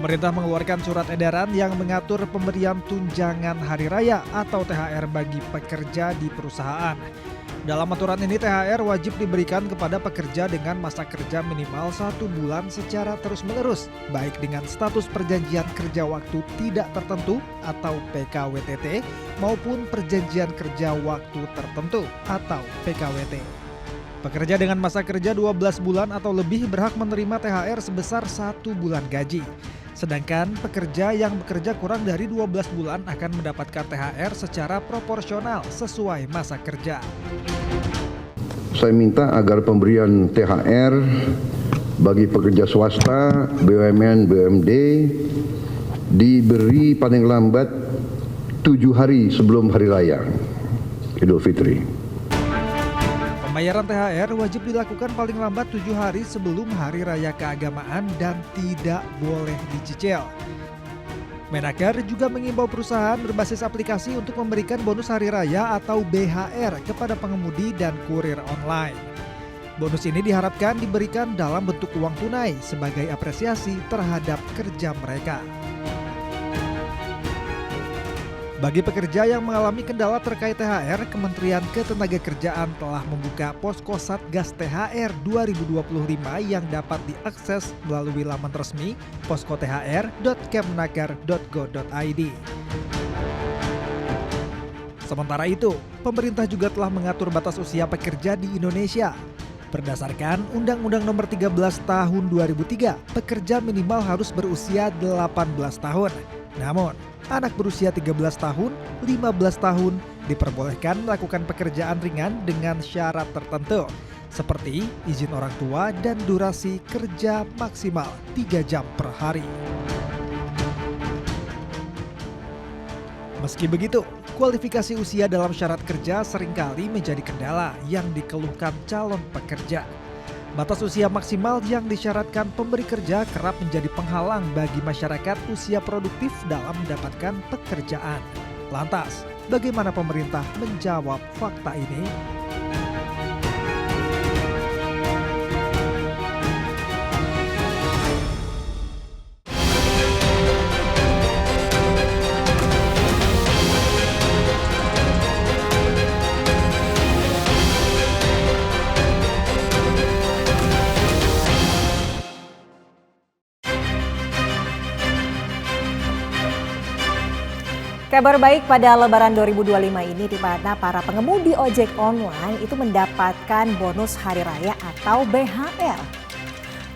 Pemerintah mengeluarkan surat edaran yang mengatur pemberian tunjangan hari raya atau THR bagi pekerja di perusahaan. Dalam aturan ini THR wajib diberikan kepada pekerja dengan masa kerja minimal 1 bulan secara terus-menerus, baik dengan status perjanjian kerja waktu tidak tertentu atau PKWTT maupun perjanjian kerja waktu tertentu atau PKWT. Pekerja dengan masa kerja 12 bulan atau lebih berhak menerima THR sebesar 1 bulan gaji. Sedangkan pekerja yang bekerja kurang dari 12 bulan akan mendapatkan THR secara proporsional sesuai masa kerja. Saya minta agar pemberian THR bagi pekerja swasta, BUMN, BUMD diberi paling lambat 7 hari sebelum Hari Raya Idul Fitri. Pembayaran THR wajib dilakukan paling lambat 7 hari sebelum Hari Raya Keagamaan dan tidak boleh dicicil. Menaker juga mengimbau perusahaan berbasis aplikasi untuk memberikan bonus Hari Raya atau BHR kepada pengemudi dan kurir online. Bonus ini diharapkan diberikan dalam bentuk uang tunai sebagai apresiasi terhadap kerja mereka. Bagi pekerja yang mengalami kendala terkait THR, Kementerian Ketenagakerjaan telah membuka posko Satgas THR 2025 yang dapat diakses melalui laman resmi poskothr.kemenaker.go.id. Sementara itu, pemerintah juga telah mengatur batas usia pekerja di Indonesia. Berdasarkan Undang-Undang Nomor 13 Tahun 2003, pekerja minimal harus berusia 18 tahun. Namun, anak berusia 13 tahun, 15 tahun diperbolehkan melakukan pekerjaan ringan dengan syarat tertentu, seperti izin orang tua dan durasi kerja maksimal 3 jam per hari. Meski begitu, kualifikasi usia dalam syarat kerja seringkali menjadi kendala yang dikeluhkan calon pekerja. Batas usia maksimal yang disyaratkan pemberi kerja kerap menjadi penghalang bagi masyarakat usia produktif dalam mendapatkan pekerjaan. Lantas, bagaimana pemerintah menjawab fakta ini? Kabar baik pada Lebaran 2025 ini di mana para pengemudi ojek online itu mendapatkan bonus hari raya atau BHR.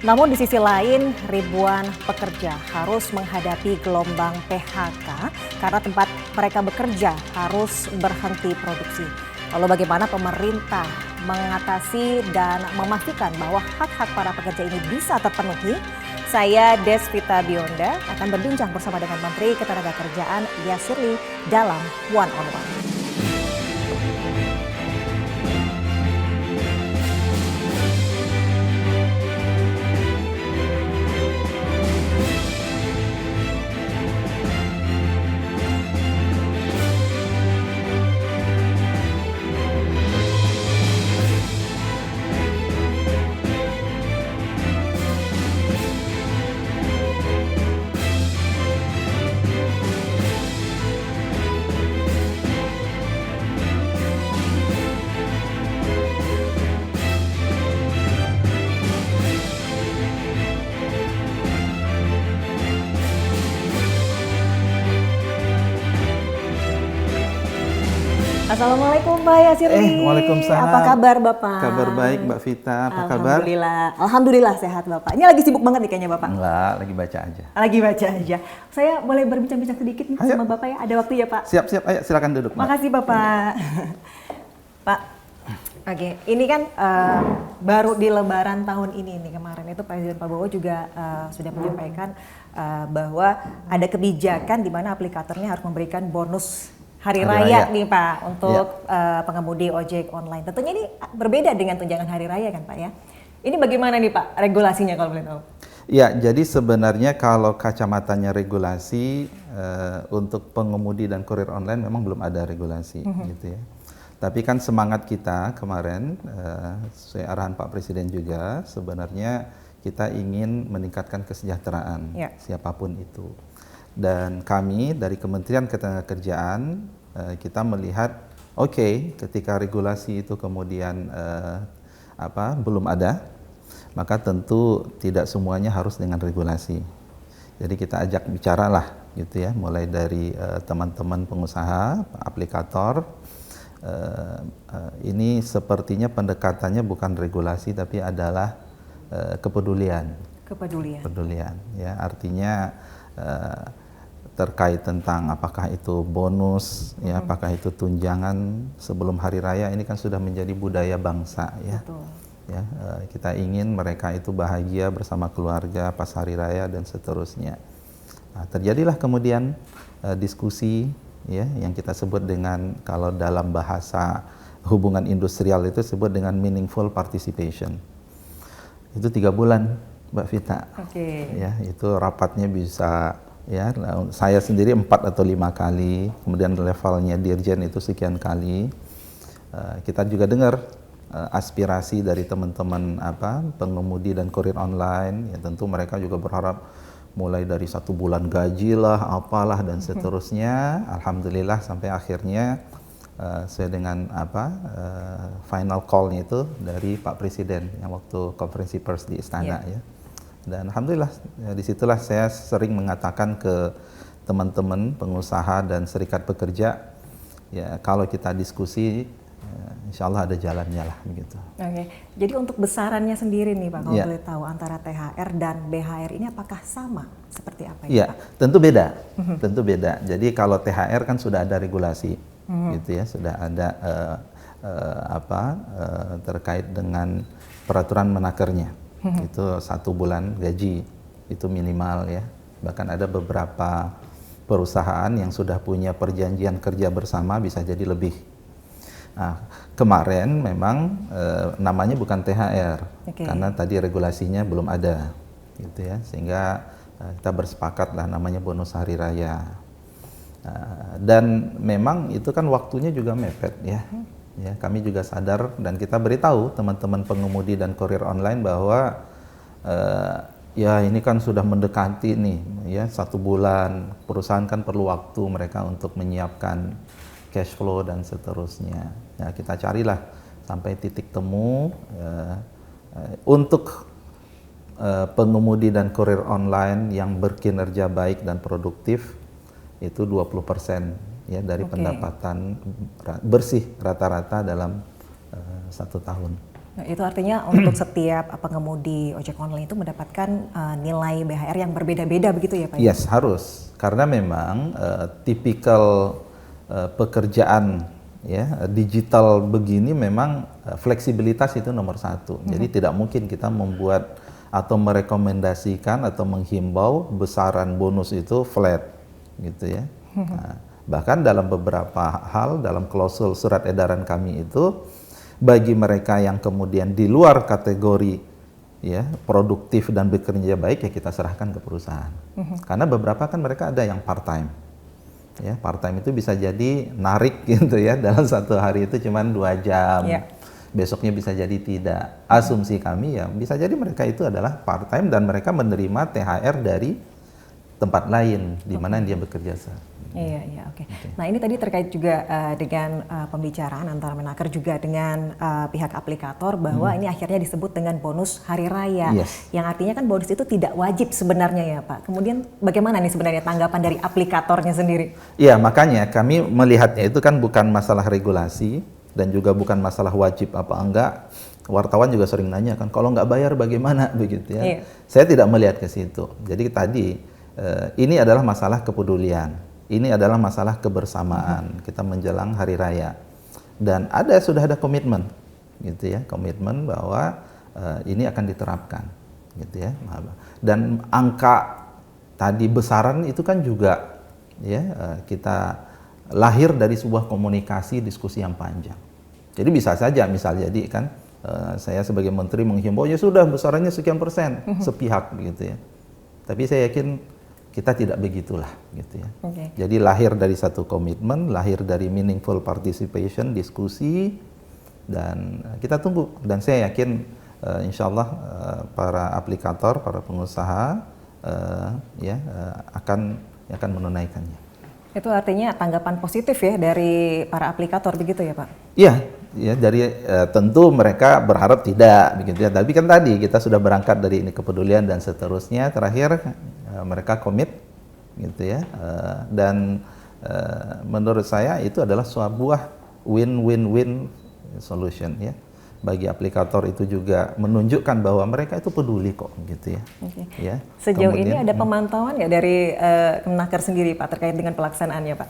Namun di sisi lain ribuan pekerja harus menghadapi gelombang PHK karena tempat mereka bekerja harus berhenti produksi. Lalu bagaimana pemerintah mengatasi dan memastikan bahwa hak-hak para pekerja ini bisa terpenuhi? Saya Desvita Bionda akan berbincang bersama dengan Menteri Ketenagakerjaan Yasirli dalam One on One. Assalamualaikum Pak Yasirli. Waalaikumsalam. Apa kabar Bapak? Kabar baik Mbak Vita, apa kabar? Alhamdulillah sehat Bapak. Ini lagi sibuk banget nih kayaknya Bapak. Enggak, lagi baca aja. Lagi baca aja. Saya boleh berbincang-bincang sedikit nih sama Bapak ya? Ada waktu ya Pak? Siap, ayo silakan duduk Mbak. Makasih Bapak. Pak, oke. Ini kan baru di Lebaran tahun ini nih kemarin itu Presiden Prabowo juga sudah menyampaikan bahwa ada kebijakan di mana aplikatornya harus memberikan bonus Hari Raya nih Pak untuk pengemudi ojek online. Tentunya ini berbeda dengan tunjangan Hari Raya kan Pak ya. Ini bagaimana nih Pak regulasinya kalau boleh tahu? Ya, jadi sebenarnya kalau kacamatanya regulasi untuk pengemudi dan kurir online memang belum ada regulasi gitu ya. Tapi kan semangat kita kemarin sesuai arahan Pak Presiden juga sebenarnya kita ingin meningkatkan kesejahteraan siapapun itu. Dan kami dari Kementerian Ketenagakerjaan kita melihat ketika regulasi itu kemudian belum ada, maka tentu tidak semuanya harus dengan regulasi. Jadi kita ajak bicaralah gitu ya, mulai dari teman-teman pengusaha, aplikator. Ini sepertinya pendekatannya bukan regulasi tapi adalah kepedulian. Kepedulian ya, artinya terkait tentang apakah itu bonus ya, apakah itu tunjangan sebelum hari raya, ini kan sudah menjadi budaya bangsa ya. Betul. Ya, kita ingin mereka itu bahagia bersama keluarga pas hari raya dan seterusnya. Nah, terjadilah kemudian diskusi ya yang kita sebut dengan, kalau dalam bahasa hubungan industrial itu sebut dengan meaningful participation. Itu 3 bulan, Mbak Vita. Ya, itu rapatnya bisa ya, saya sendiri 4 atau 5 kali, kemudian levelnya dirjen itu sekian kali. Kita juga dengar aspirasi dari teman-teman pengemudi dan kurir online. Ya, tentu mereka juga berharap mulai dari 1 bulan gaji lah, apalah dan seterusnya. Alhamdulillah sampai akhirnya sesuai dengan final call-nya itu dari Pak Presiden yang waktu konferensi pers di Istana ya. Dan alhamdulillah disitulah saya sering mengatakan ke teman-teman pengusaha dan serikat pekerja, ya kalau kita diskusi insya Allah ada jalannya lah begitu. Jadi untuk besarannya sendiri nih Pak, kalau boleh tahu antara THR dan BHR ini apakah sama seperti apa ya Pak? Tentu beda, tentu beda. Jadi kalau THR kan sudah ada regulasi, gitu ya, sudah ada terkait dengan peraturan menakernya. Itu 1 bulan gaji itu minimal ya. Bahkan ada beberapa perusahaan yang sudah punya perjanjian kerja bersama bisa jadi lebih. Nah, kemarin memang namanya bukan THR karena tadi regulasinya belum ada gitu ya, sehingga kita bersepakat lah namanya bonus hari raya. Dan memang itu kan waktunya juga mepet ya. Ya, kami juga sadar dan kita beritahu teman-teman pengemudi dan kurir online bahwa ya ini kan sudah mendekati nih ya 1 bulan, perusahaan kan perlu waktu mereka untuk menyiapkan cash flow dan seterusnya. Ya, kita carilah sampai titik temu untuk pengemudi dan kurir online yang berkinerja baik dan produktif itu 20% ya dari pendapatan bersih rata-rata dalam 1 tahun. Nah, itu artinya untuk setiap pengemudi ojek online itu mendapatkan nilai BHR yang berbeda-beda begitu ya Pak? Yes, harus. Karena memang tipikal pekerjaan ya digital begini memang fleksibilitas itu nomor 1. Jadi tidak mungkin kita membuat atau merekomendasikan atau menghimbau besaran bonus itu flat gitu ya. Nah, bahkan dalam beberapa hal dalam klausul surat edaran kami itu bagi mereka yang kemudian di luar kategori ya produktif dan bekerja baik ya kita serahkan ke perusahaan. Karena beberapa kan mereka ada yang part time. Ya, part time itu bisa jadi narik gitu ya, dalam 1 hari itu cuma 2 jam. Besoknya bisa jadi tidak. Asumsi kami ya bisa jadi mereka itu adalah part time dan mereka menerima THR dari tempat lain di mana dia bekerja. Oke. Nah ini tadi terkait juga dengan pembicaraan antara Menaker juga dengan pihak aplikator bahwa ini akhirnya disebut dengan bonus hari raya, yang artinya kan bonus itu tidak wajib sebenarnya ya Pak. Kemudian bagaimana nih sebenarnya tanggapan dari aplikatornya sendiri? Iya, makanya kami melihatnya itu kan bukan masalah regulasi dan juga bukan masalah wajib apa enggak. Wartawan juga sering nanya kan, kalau nggak bayar bagaimana begitu ya. Saya tidak melihat ke situ. Jadi tadi ini adalah masalah kepedulian. Ini adalah masalah kebersamaan kita menjelang hari raya, dan sudah ada komitmen, gitu ya, komitmen bahwa ini akan diterapkan, gitu ya. Dan angka tadi besaran itu kan juga, ya kita lahir dari sebuah komunikasi diskusi yang panjang. Jadi bisa saja, misalnya jadi kan saya sebagai menteri menghimbau ya sudah besarannya sekian persen sepihak, gitu ya. Tapi saya yakin kita tidak begitulah, gitu ya. Jadi lahir dari satu komitmen, lahir dari meaningful participation, diskusi, dan kita tunggu. Dan saya yakin insya Allah para aplikator, para pengusaha akan menunaikannya. Itu artinya tanggapan positif ya dari para aplikator begitu ya Pak? Iya, ya dari tentu mereka berharap tidak begitu ya. Tapi kan tadi kita sudah berangkat dari ini kepedulian dan seterusnya. Terakhir mereka komit gitu ya. Dan menurut saya itu adalah sebuah win-win-win solution ya. Bagi aplikator itu juga menunjukkan bahwa mereka itu peduli kok gitu ya. Okay. Ya. Sejauh Kemudian, ini ada pemantauan nggak dari Kemenaker sendiri Pak terkait dengan pelaksanaannya Pak?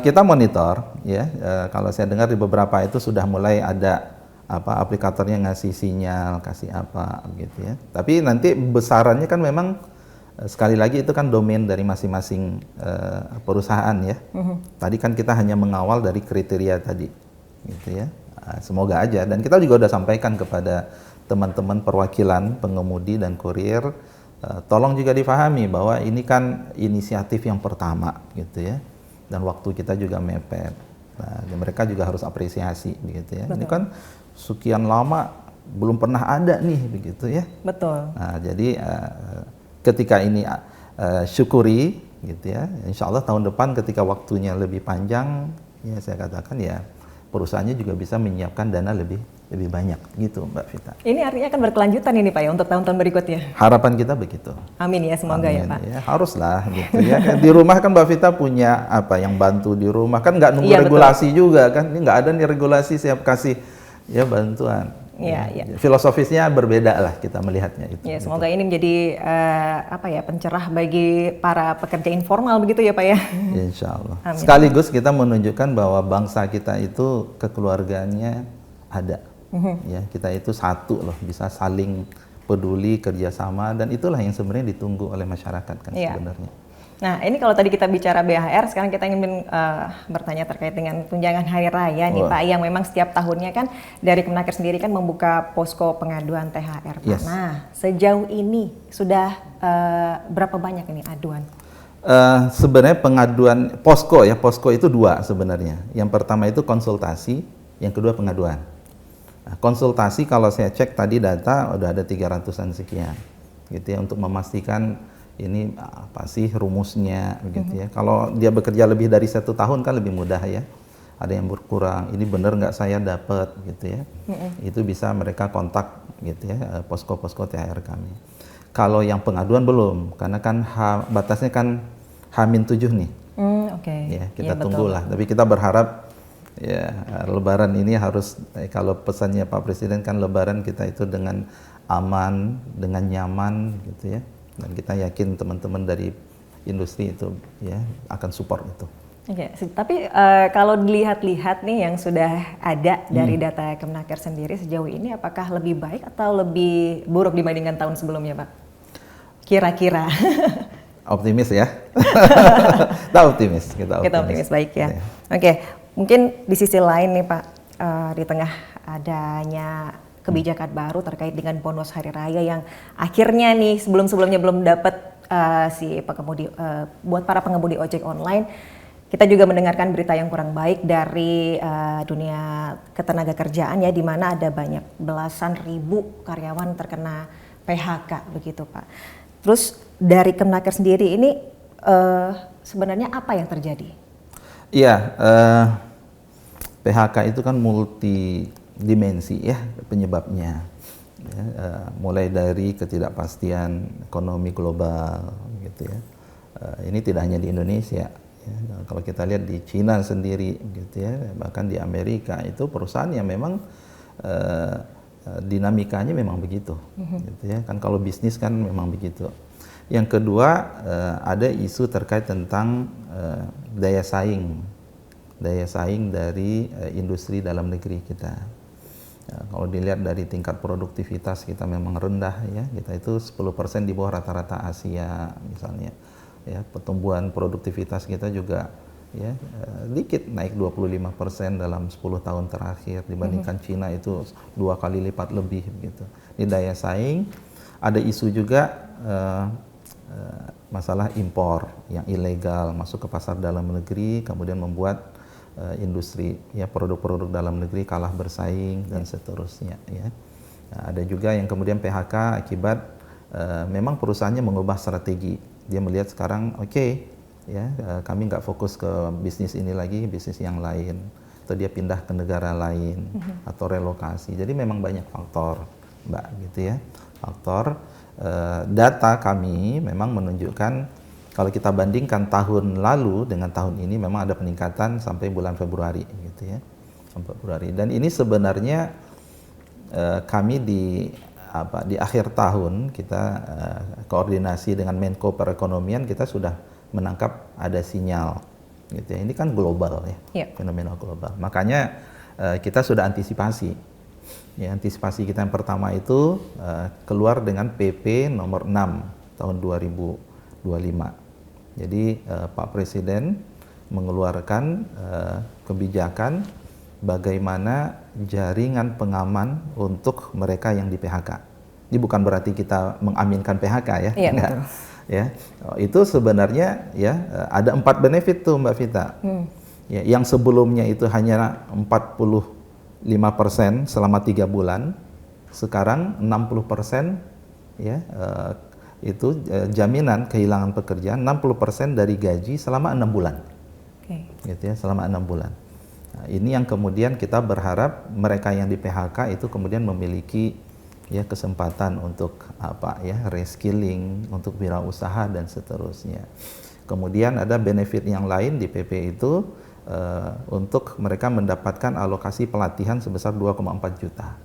Kita monitor ya. Kalau saya dengar di beberapa itu sudah mulai ada aplikatornya ngasih sinyal, kasih apa gitu ya. Tapi nanti besarannya kan memang sekali lagi itu kan domain dari masing-masing perusahaan ya. Tadi kan kita hanya mengawal dari kriteria tadi gitu ya. Semoga aja, dan kita juga sudah sampaikan kepada teman-teman perwakilan pengemudi dan kurir, tolong juga difahami bahwa ini kan inisiatif yang pertama gitu ya, dan waktu kita juga mepet. Nah, mereka juga harus apresiasi begitu ya. Betul. Ini kan sekian lama belum pernah ada nih begitu ya. Betul. Nah, jadi ketika ini syukuri gitu ya, insya Allah tahun depan ketika waktunya lebih panjang ya, saya katakan ya perusahaannya juga bisa menyiapkan dana lebih banyak gitu Mbak Vita. Ini artinya akan berkelanjutan ini Pak ya untuk tahun-tahun berikutnya? Harapan kita begitu. Amin ya, semoga ya Pak. Ya, haruslah gitu ya. Di rumah kan Mbak Vita punya yang bantu di rumah, kan nggak nunggu regulasi betul. Juga kan, ini nggak ada nih regulasi siap kasih ya bantuan. Iya. Filosofisnya berbeda lah kita melihatnya itu. Ya, semoga ini menjadi pencerah bagi para pekerja informal begitu ya Pak ya. Insya Allah. Amin. Sekaligus kita menunjukkan bahwa bangsa kita itu kekeluargaannya ada. Ya, kita itu satu loh, bisa saling peduli, kerjasama, dan itulah yang sebenarnya ditunggu oleh masyarakat kan sebenarnya. Nah, ini kalau tadi kita bicara BHR, sekarang kita ingin bertanya terkait dengan tunjangan hari raya nih Pak, yang memang setiap tahunnya kan dari Kemenaker sendiri kan membuka posko pengaduan THR. Yes. Nah, sejauh ini sudah berapa banyak ini aduan? Sebenarnya pengaduan posko itu dua sebenarnya. Yang pertama itu konsultasi, yang kedua pengaduan. Nah, konsultasi kalau saya cek tadi data udah ada 300-an sekian, gitu ya, untuk memastikan ini apa sih rumusnya begitu ya. Kalau dia bekerja lebih dari 1 tahun kan lebih mudah ya. Ada yang berkurang, ini benar nggak saya dapat gitu ya. Itu bisa mereka kontak gitu ya, posko-posko THR kami. Kalau yang pengaduan belum, karena kan batasnya kan H-7 nih. Ya, kita tunggulah. Tapi kita berharap ya Lebaran ini harus kalau pesannya Pak Presiden kan Lebaran kita itu dengan aman, dengan nyaman gitu ya. Dan kita yakin teman-teman dari industri itu ya akan support itu. Oke, tapi kalau dilihat-lihat nih yang sudah ada dari data Kemenaker sendiri sejauh ini, apakah lebih baik atau lebih buruk dibandingkan tahun sebelumnya Pak? Kira-kira. Optimis ya. Kita optimis. Kita optimis, baik ya. Oke, mungkin di sisi lain nih Pak, di tengah adanya kebijakan baru terkait dengan bonus hari raya yang akhirnya nih sebelumnya belum dapat si pengemudi buat para pengemudi ojek online, kita juga mendengarkan berita yang kurang baik dari dunia ketenagakerjaan ya, di mana ada belasan ribu karyawan terkena PHK begitu Pak. Terus dari Kemenaker sendiri ini sebenarnya apa yang terjadi? Iya, PHK itu kan multidimensi ya penyebabnya, ya, mulai dari ketidakpastian ekonomi global gitu ya. Ini tidak hanya di Indonesia, ya. Kalau kita lihat di Cina sendiri gitu ya, bahkan di Amerika itu perusahaan yang memang dinamikanya memang begitu, gitu ya. Kan kalau bisnis kan memang begitu. Yang kedua ada isu terkait tentang daya saing dari industri dalam negeri kita. Kalau dilihat dari tingkat produktivitas kita memang rendah ya, kita itu 10% di bawah rata-rata Asia misalnya. Ya, pertumbuhan produktivitas kita juga ya dikit, naik 25% dalam 10 tahun terakhir dibandingkan Cina itu 2 kali lipat lebih gitu. Ini daya saing. Ada isu juga masalah impor yang ilegal masuk ke pasar dalam negeri, kemudian membuat industri ya produk-produk dalam negeri kalah bersaing dan seterusnya ya. Nah, ada juga yang kemudian PHK akibat memang perusahaannya mengubah strategi. Dia melihat sekarang kami nggak fokus ke bisnis ini lagi, bisnis yang lain, atau dia pindah ke negara lain atau relokasi. Jadi memang banyak faktor, Mbak, gitu ya. Faktor data kami memang menunjukkan kalau kita bandingkan tahun lalu dengan tahun ini memang ada peningkatan sampai bulan Februari, gitu ya, sampai Februari. Dan ini sebenarnya kami di akhir tahun kita koordinasi dengan Menko Perekonomian, kita sudah menangkap ada sinyal, gitu ya. Ini kan global ya, fenomena global. Makanya kita sudah antisipasi. Ya, antisipasi kita yang pertama itu keluar dengan PP nomor 6 tahun 2025. Jadi Pak Presiden mengeluarkan kebijakan bagaimana jaringan pengaman untuk mereka yang di PHK. Ini bukan berarti kita mengaminkan PHK ya. Iya, betul. Ya, itu sebenarnya ya ada 4 benefit tuh Mbak Vita. Ya, yang sebelumnya itu hanya 45% selama 3 bulan, sekarang 60% ya, itu jaminan kehilangan pekerjaan 60% dari gaji selama 6 bulan. Gitu ya, selama 6 bulan. Nah, ini yang kemudian kita berharap mereka yang di PHK itu kemudian memiliki ya kesempatan untuk reskilling, untuk wirausaha dan seterusnya. Kemudian ada benefit yang lain di PP itu untuk mereka mendapatkan alokasi pelatihan sebesar 2,4 juta.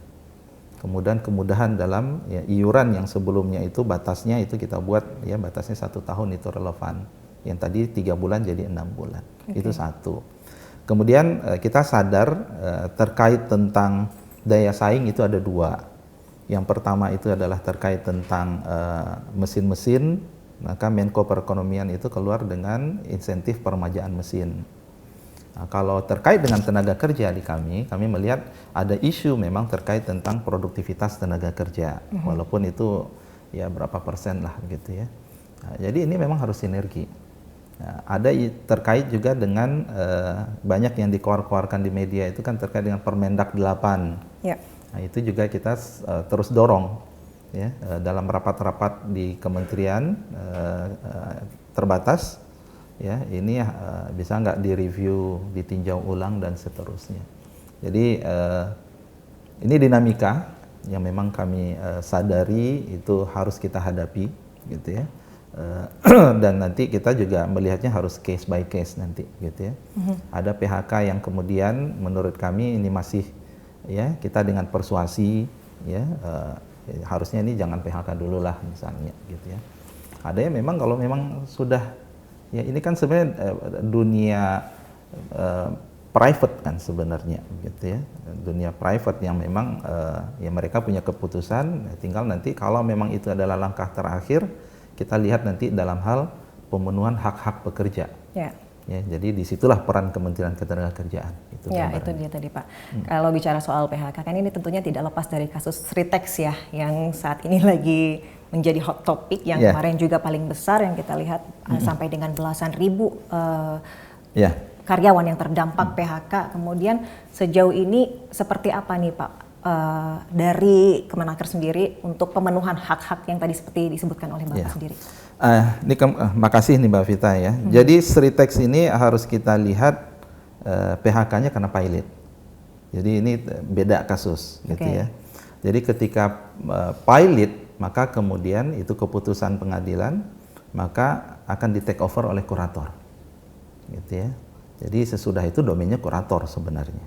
Kemudian kemudahan dalam iuran yang sebelumnya itu batasnya itu kita buat ya batasnya 1 tahun itu relevan. Yang tadi 3 bulan jadi 6 bulan. Itu satu. Kemudian kita sadar terkait tentang daya saing itu ada 2. Yang pertama itu adalah terkait tentang mesin-mesin, maka Menko Perekonomian itu keluar dengan insentif permajaan mesin. Nah, kalau terkait dengan tenaga kerja di kami melihat ada isu memang terkait tentang produktivitas tenaga kerja, walaupun itu ya berapa persen lah gitu ya. Nah, jadi ini memang harus sinergi. Nah, ada terkait juga dengan banyak yang dikeluarkan di media itu kan terkait dengan Permendak 8. Ya. Nah, itu juga kita terus dorong ya dalam rapat-rapat di kementerian terbatas. Ya, ini bisa nggak direview, ditinjau ulang dan seterusnya. Jadi ini dinamika yang memang kami sadari itu harus kita hadapi, gitu ya. Dan nanti kita juga melihatnya harus case by case nanti, gitu ya. Ada PHK yang kemudian menurut kami ini masih ya kita dengan persuasi ya harusnya ini jangan PHK dulu lah misalnya, gitu ya. Ada yang memang kalau memang sudah ya ini kan sebenarnya dunia private kan sebenarnya gitu ya, dunia private yang memang ya mereka punya keputusan, tinggal nanti kalau memang itu adalah langkah terakhir kita lihat nanti dalam hal pemenuhan hak-hak pekerja. Ya, jadi disitulah peran Kementerian Ketenagakerjaan. Itu ya itu dia tadi Pak. Kalau bicara soal PHK kan ini tentunya tidak lepas dari kasus Sritex ya yang saat ini lagi menjadi hot topic yang kemarin juga paling besar yang kita lihat sampai dengan belasan ribu karyawan yang terdampak PHK. Kemudian sejauh ini seperti apa nih Pak dari Kemenaker sendiri untuk pemenuhan hak-hak yang tadi seperti disebutkan oleh Bapak sendiri? Makasih nih Mbak Vita ya. Jadi Sritex ini harus kita lihat PHK-nya karena pilot. Jadi ini beda kasus gitu ya. Jadi ketika pilot maka kemudian itu keputusan pengadilan maka akan di take over oleh kurator, gitu ya. Jadi sesudah itu domainnya kurator sebenarnya.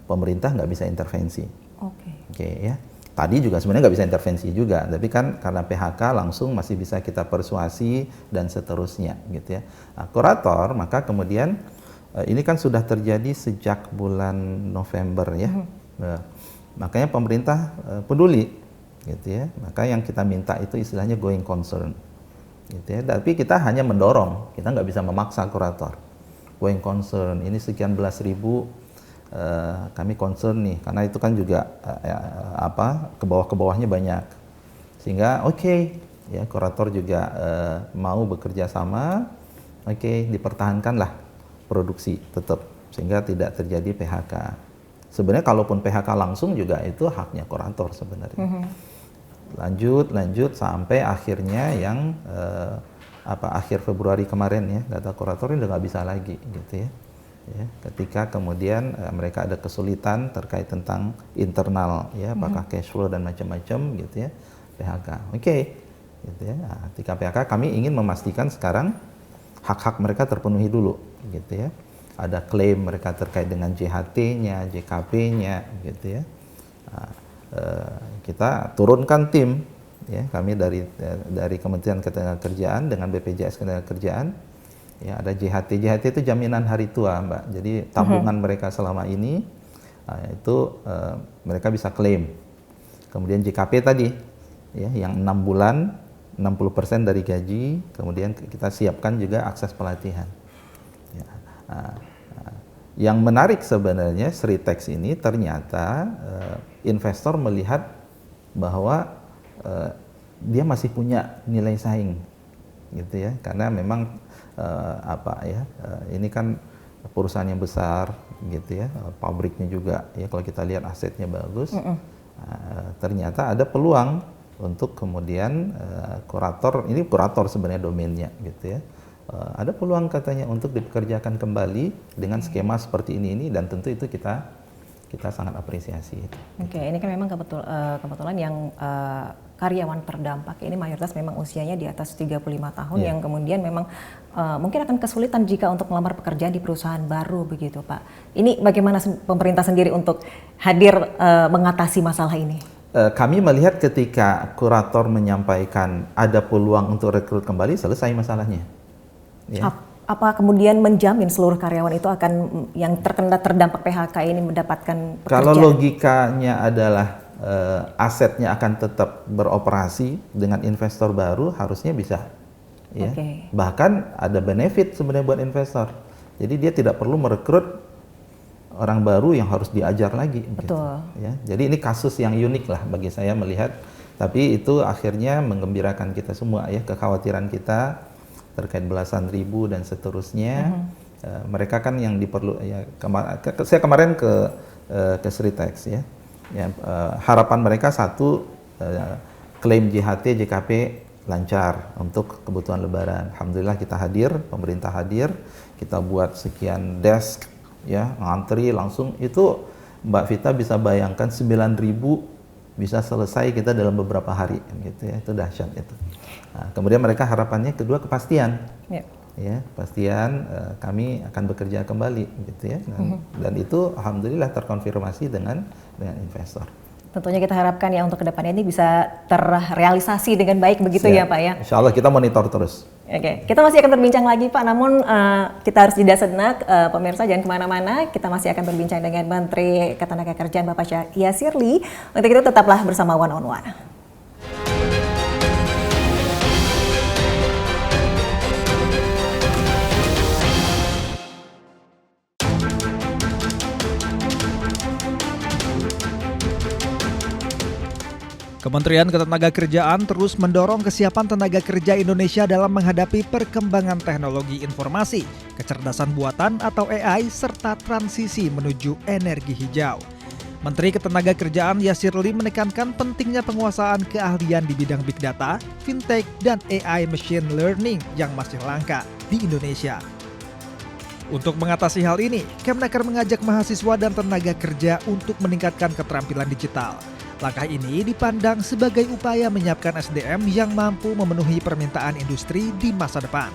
Pemerintah nggak bisa intervensi. Oke ya. Tadi juga sebenarnya nggak bisa intervensi juga, tapi kan karena PHK langsung masih bisa kita persuasi dan seterusnya, gitu ya. Nah, kurator maka kemudian ini kan sudah terjadi sejak bulan November ya. Makanya pemerintah peduli. Gitu ya, maka yang kita minta itu istilahnya going concern, gitu ya. Tapi kita hanya mendorong, kita nggak bisa memaksa kurator. Going concern, ini sekian belas ribu, kami concern nih, karena itu kan juga ke bawah-ke-bawahnya banyak, sehingga ya kurator juga mau bekerja sama, dipertahankanlah produksi tetap, sehingga tidak terjadi PHK. Sebenarnya kalaupun PHK langsung juga itu haknya kurator sebenarnya. Lanjut sampai akhirnya yang akhir Februari kemarin ya, data kurator udah nggak bisa lagi gitu ya. Ya, ketika kemudian mereka ada kesulitan terkait tentang internal ya, apakah cash flow dan macam-macam gitu ya, PHK. Oke. Gitu ya. Nah, ketika PHK kami ingin memastikan sekarang hak-hak mereka terpenuhi dulu gitu ya. Ada klaim mereka terkait dengan JHT-nya, JKP-nya gitu ya. Nah, kita turunkan tim ya, kami dari Kementerian Ketenagakerjaan dengan BPJS Ketenagakerjaan ya, ada JHT. JHT itu jaminan hari tua, Mbak. Jadi tabungan mereka selama ini itu mereka bisa klaim. Kemudian JKP tadi ya, yang 6 bulan 60% dari gaji, kemudian kita siapkan juga akses pelatihan. Ya. Yang menarik sebenarnya Sritex ini ternyata investor melihat bahwa dia masih punya nilai saing, gitu ya, karena memang ini kan perusahaan yang besar, gitu ya, pabriknya juga ya, kalau kita lihat asetnya bagus, ternyata ada peluang untuk kemudian kurator, ini kurator sebenarnya domainnya gitu ya, ada peluang katanya untuk dipekerjakan kembali dengan skema seperti ini dan tentu itu kita sangat apresiasi. Oke, ini kan memang kebetulan yang karyawan terdampak ini mayoritas memang usianya di atas 35 tahun yang kemudian memang mungkin akan kesulitan jika untuk melamar pekerjaan di perusahaan baru begitu Pak. Ini bagaimana pemerintah sendiri untuk hadir mengatasi masalah ini? Kami melihat ketika kurator menyampaikan ada peluang untuk rekrut kembali, selesai masalahnya. Ya. Apa kemudian menjamin seluruh karyawan itu akan yang terkena terdampak PHK ini mendapatkan pekerjaan? Kalau logikanya adalah asetnya akan tetap beroperasi dengan investor baru, harusnya bisa. Ya. Bahkan ada benefit sebenarnya buat investor. Jadi dia tidak perlu merekrut orang baru yang harus diajar lagi. Betul. Gitu, ya. Jadi ini kasus yang unik lah bagi saya melihat. Tapi itu akhirnya menggembirakan kita semua ya, kekhawatiran kita terkait belasan ribu dan seterusnya. Mereka kan yang diperlu ya, saya kemarin ke Sritex ya. Harapan mereka satu, klaim JHT, JKP lancar untuk kebutuhan lebaran. Alhamdulillah kita hadir, pemerintah hadir, kita buat sekian desk ya, ngantri langsung, itu Mbak Vita bisa bayangkan 9.000 bisa selesai kita dalam beberapa hari gitu ya, itu dahsyat itu. Nah, kemudian mereka harapannya kedua kepastian. Ya, kepastian kami akan bekerja kembali gitu ya. Dan itu alhamdulillah terkonfirmasi dengan investor. Tentunya kita harapkan ya untuk kedepannya ini bisa terrealisasi dengan baik begitu. Siap. Ya Pak ya. Insya Allah kita monitor terus. Oke, kita masih akan berbincang lagi Pak, namun kita harus jeda sejenak, pemirsa jangan kemana-mana, kita masih akan berbincang dengan Menteri Ketenagakerjaan Bapak Yasirli. Untuk itu tetaplah bersama One on One. Kementerian Ketenagakerjaan terus mendorong kesiapan tenaga kerja Indonesia dalam menghadapi perkembangan teknologi informasi, kecerdasan buatan atau AI, serta transisi menuju energi hijau. Menteri Ketenagakerjaan Yasirli menekankan pentingnya penguasaan keahlian di bidang big data, fintech, dan AI machine learning yang masih langka di Indonesia. Untuk mengatasi hal ini, Kemnaker mengajak mahasiswa dan tenaga kerja untuk meningkatkan keterampilan digital. Langkah ini dipandang sebagai upaya menyiapkan SDM yang mampu memenuhi permintaan industri di masa depan.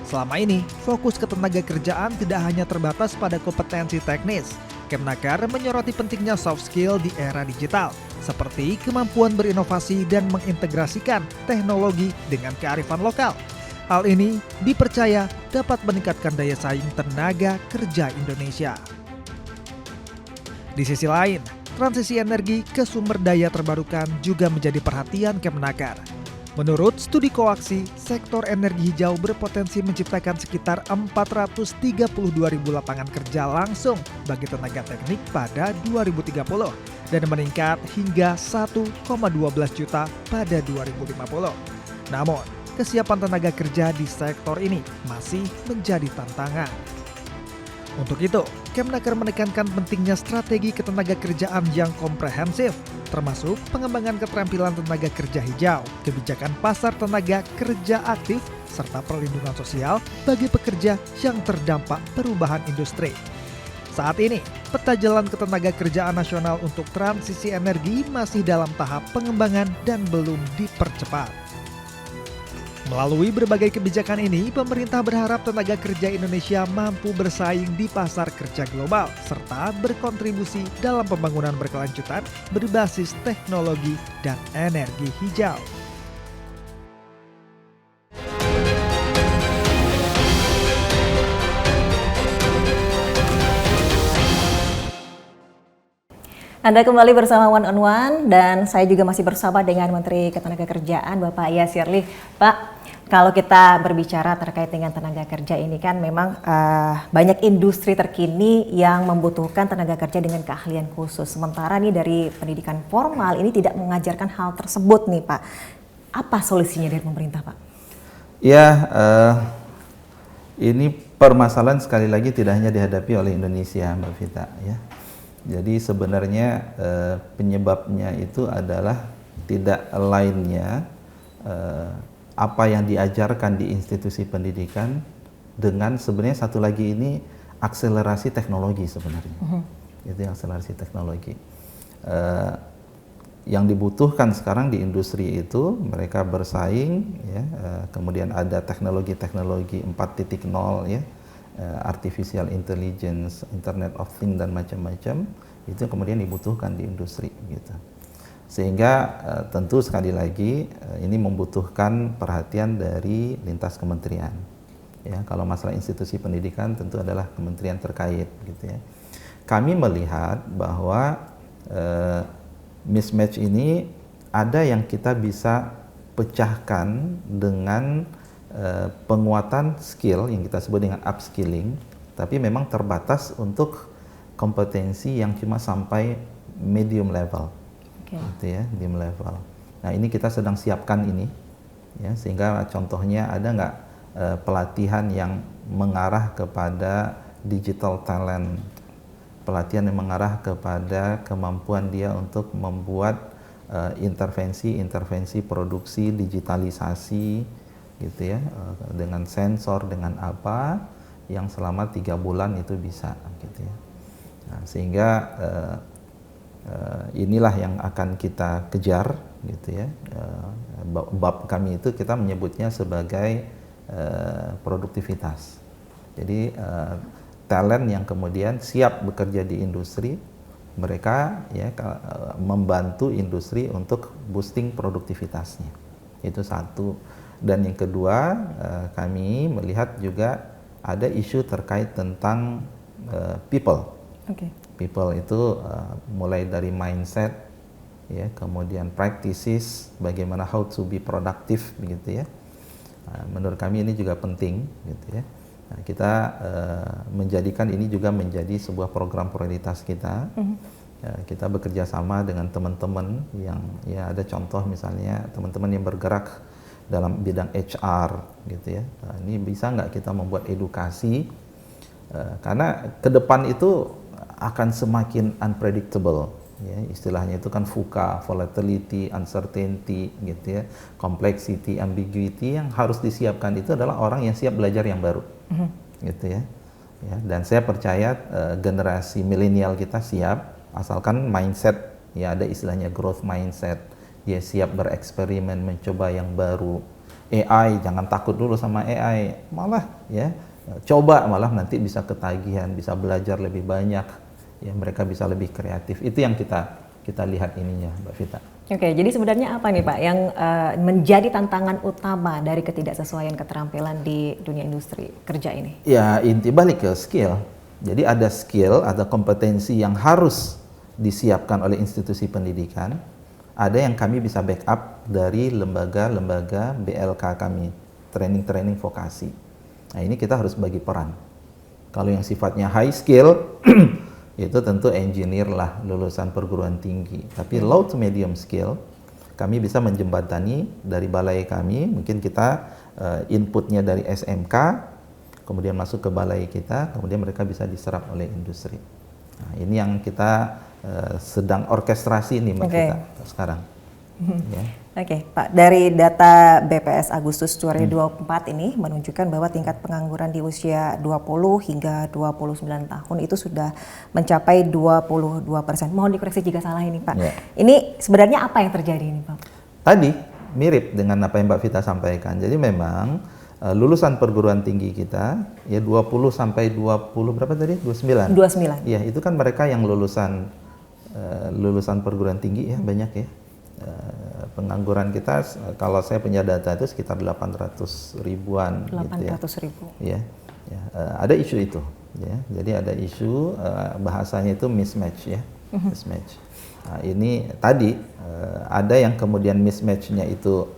Selama ini, fokus ketenagakerjaan tidak hanya terbatas pada kompetensi teknis. Kemnaker menyoroti pentingnya soft skill di era digital, seperti kemampuan berinovasi dan mengintegrasikan teknologi dengan kearifan lokal. Hal ini dipercaya dapat meningkatkan daya saing tenaga kerja Indonesia. Di sisi lain, transisi energi ke sumber daya terbarukan juga menjadi perhatian Kemnaker. Menurut studi Koaksi, sektor energi hijau berpotensi menciptakan sekitar 432.000 lapangan kerja langsung bagi tenaga teknik pada 2030 dan meningkat hingga 1,12 juta pada 2050. Namun, kesiapan tenaga kerja di sektor ini masih menjadi tantangan. Untuk itu, Kemnaker menekankan pentingnya strategi ketenagakerjaan yang komprehensif, termasuk pengembangan keterampilan tenaga kerja hijau, kebijakan pasar tenaga kerja aktif, serta perlindungan sosial bagi pekerja yang terdampak perubahan industri. Saat ini, peta jalan ketenagakerjaan nasional untuk transisi energi masih dalam tahap pengembangan dan belum dipercepat. Melalui berbagai kebijakan ini, pemerintah berharap tenaga kerja Indonesia mampu bersaing di pasar kerja global, serta berkontribusi dalam pembangunan berkelanjutan berbasis teknologi dan energi hijau. Anda kembali bersama One on One dan saya juga masih bersama dengan Menteri Ketenagakerjaan Bapak Yasirli. Pak, kalau kita berbicara terkait dengan tenaga kerja ini kan memang banyak industri terkini yang membutuhkan tenaga kerja dengan keahlian khusus. Sementara nih dari pendidikan formal ini tidak mengajarkan hal tersebut nih Pak. Apa solusinya dari pemerintah Pak? Ya, ini permasalahan sekali lagi tidak hanya dihadapi oleh Indonesia, Mbak Vita, ya. Jadi sebenarnya penyebabnya itu adalah tidak lainnya apa yang diajarkan di institusi pendidikan dengan sebenarnya satu lagi ini akselerasi teknologi sebenarnya. Itu akselerasi teknologi. Yang dibutuhkan sekarang di industri itu mereka bersaing, ya, kemudian ada teknologi-teknologi 4.0 ya. Artificial intelligence, Internet of Things dan macam-macam itu kemudian dibutuhkan di industri gitu. Sehingga tentu sekali lagi ini membutuhkan perhatian dari lintas kementerian. Ya, kalau masalah institusi pendidikan tentu adalah kementerian terkait gitu ya. Kami melihat bahwa mismatch ini ada yang kita bisa pecahkan dengan penguatan skill yang kita sebut dengan upskilling, tapi memang terbatas untuk kompetensi yang cuma sampai medium level, gitu ya, medium level. Nah ini kita sedang siapkan ini, ya, sehingga contohnya ada nggak pelatihan yang mengarah kepada digital talent, pelatihan yang mengarah kepada kemampuan dia untuk membuat intervensi produksi digitalisasi gitu ya, dengan sensor, dengan apa yang selama 3 bulan itu bisa gitu ya. Nah, sehingga inilah yang akan kita kejar gitu ya. Bab kami itu kita menyebutnya sebagai produktivitas. Jadi talent yang kemudian siap bekerja di industri, mereka ya membantu industri untuk boosting produktivitasnya. Itu satu. Dan yang kedua, kami melihat juga ada isu terkait tentang people. People itu mulai dari mindset, ya, kemudian practices, bagaimana how to be productive, begitu ya. Menurut kami ini juga penting, gitu ya. Nah, kita menjadikan ini juga menjadi sebuah program prioritas kita. Kita bekerja sama dengan teman-teman yang, ya, ada contoh misalnya teman-teman yang bergerak dalam bidang HR gitu ya. Nah, ini bisa nggak kita membuat edukasi karena ke depan itu akan semakin unpredictable ya, istilahnya itu kan VUCA, volatility, uncertainty gitu ya, complexity, ambiguity. Yang harus disiapkan itu adalah orang yang siap belajar yang baru gitu ya. Dan saya percaya generasi milenial kita siap asalkan mindset, ya, ada istilahnya growth mindset. Dia siap bereksperimen, mencoba yang baru. AI, jangan takut dulu sama AI, malah ya coba, malah nanti bisa ketagihan, bisa belajar lebih banyak, ya mereka bisa lebih kreatif. Itu yang kita lihat ininya, Mbak Vita. Oke, jadi sebenarnya apa nih Pak yang menjadi tantangan utama dari ketidaksesuaian keterampilan di dunia industri kerja ini? Ya inti balik ke skill. Jadi ada skill, ada kompetensi yang harus disiapkan oleh institusi pendidikan. Ada yang kami bisa backup dari lembaga-lembaga BLK kami, training vokasi. Nah ini kita harus bagi peran. Kalau yang sifatnya high skill, itu tentu engineer lah, lulusan perguruan tinggi. Tapi low to medium skill, kami bisa menjembatani dari balai kami, mungkin kita inputnya dari SMK, kemudian masuk ke balai kita, kemudian mereka bisa diserap oleh industri. Nah, ini yang kita sedang orkestrasi nih Mbak Vita sekarang. Ya. Oke, Pak, dari data BPS Agustus 2024 ini menunjukkan bahwa tingkat pengangguran di usia 20 hingga 29 tahun itu sudah mencapai 22%. Mohon dikoreksi jika salah ini, Pak. Ya. Ini sebenarnya apa yang terjadi ini, Pak? Tadi mirip dengan apa yang Mbak Vita sampaikan. Jadi memang lulusan perguruan tinggi kita ya 20 sampai 20 berapa tadi? 29. 29. Iya, itu kan mereka yang lulusan perguruan tinggi ya, banyak ya. Pengangguran kita kalau saya punya data itu sekitar 800 ribuan 800 gitu ribu. ya. Ada isu itu ya. Jadi ada isu bahasanya itu mismatch ya. Mismatch. Nah, ini tadi ada yang kemudian mismatch-nya itu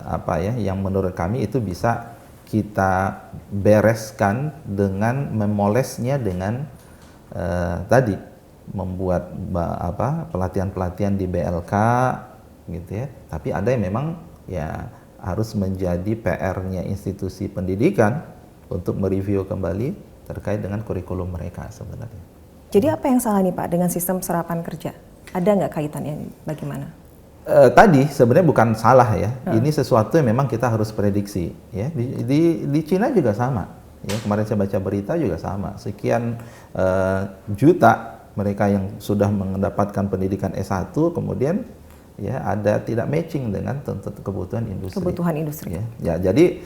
apa ya, yang menurut kami itu bisa kita bereskan dengan memolesnya dengan tadi membuat pelatihan-pelatihan di BLK gitu ya. Tapi ada yang memang ya harus menjadi PR-nya institusi pendidikan untuk mereview kembali terkait dengan kurikulum mereka sebenarnya. Jadi apa yang salah nih Pak dengan sistem serapan kerja? Ada nggak kaitannya bagaimana? Tadi sebenarnya bukan salah ya. Ini sesuatu yang memang kita harus prediksi ya. Di Cina juga sama. Ya, kemarin saya baca berita juga sama. Sekian juta mereka yang sudah mendapatkan pendidikan S1 kemudian ya ada tidak matching dengan kebutuhan industri. Kebutuhan industri. Ya, jadi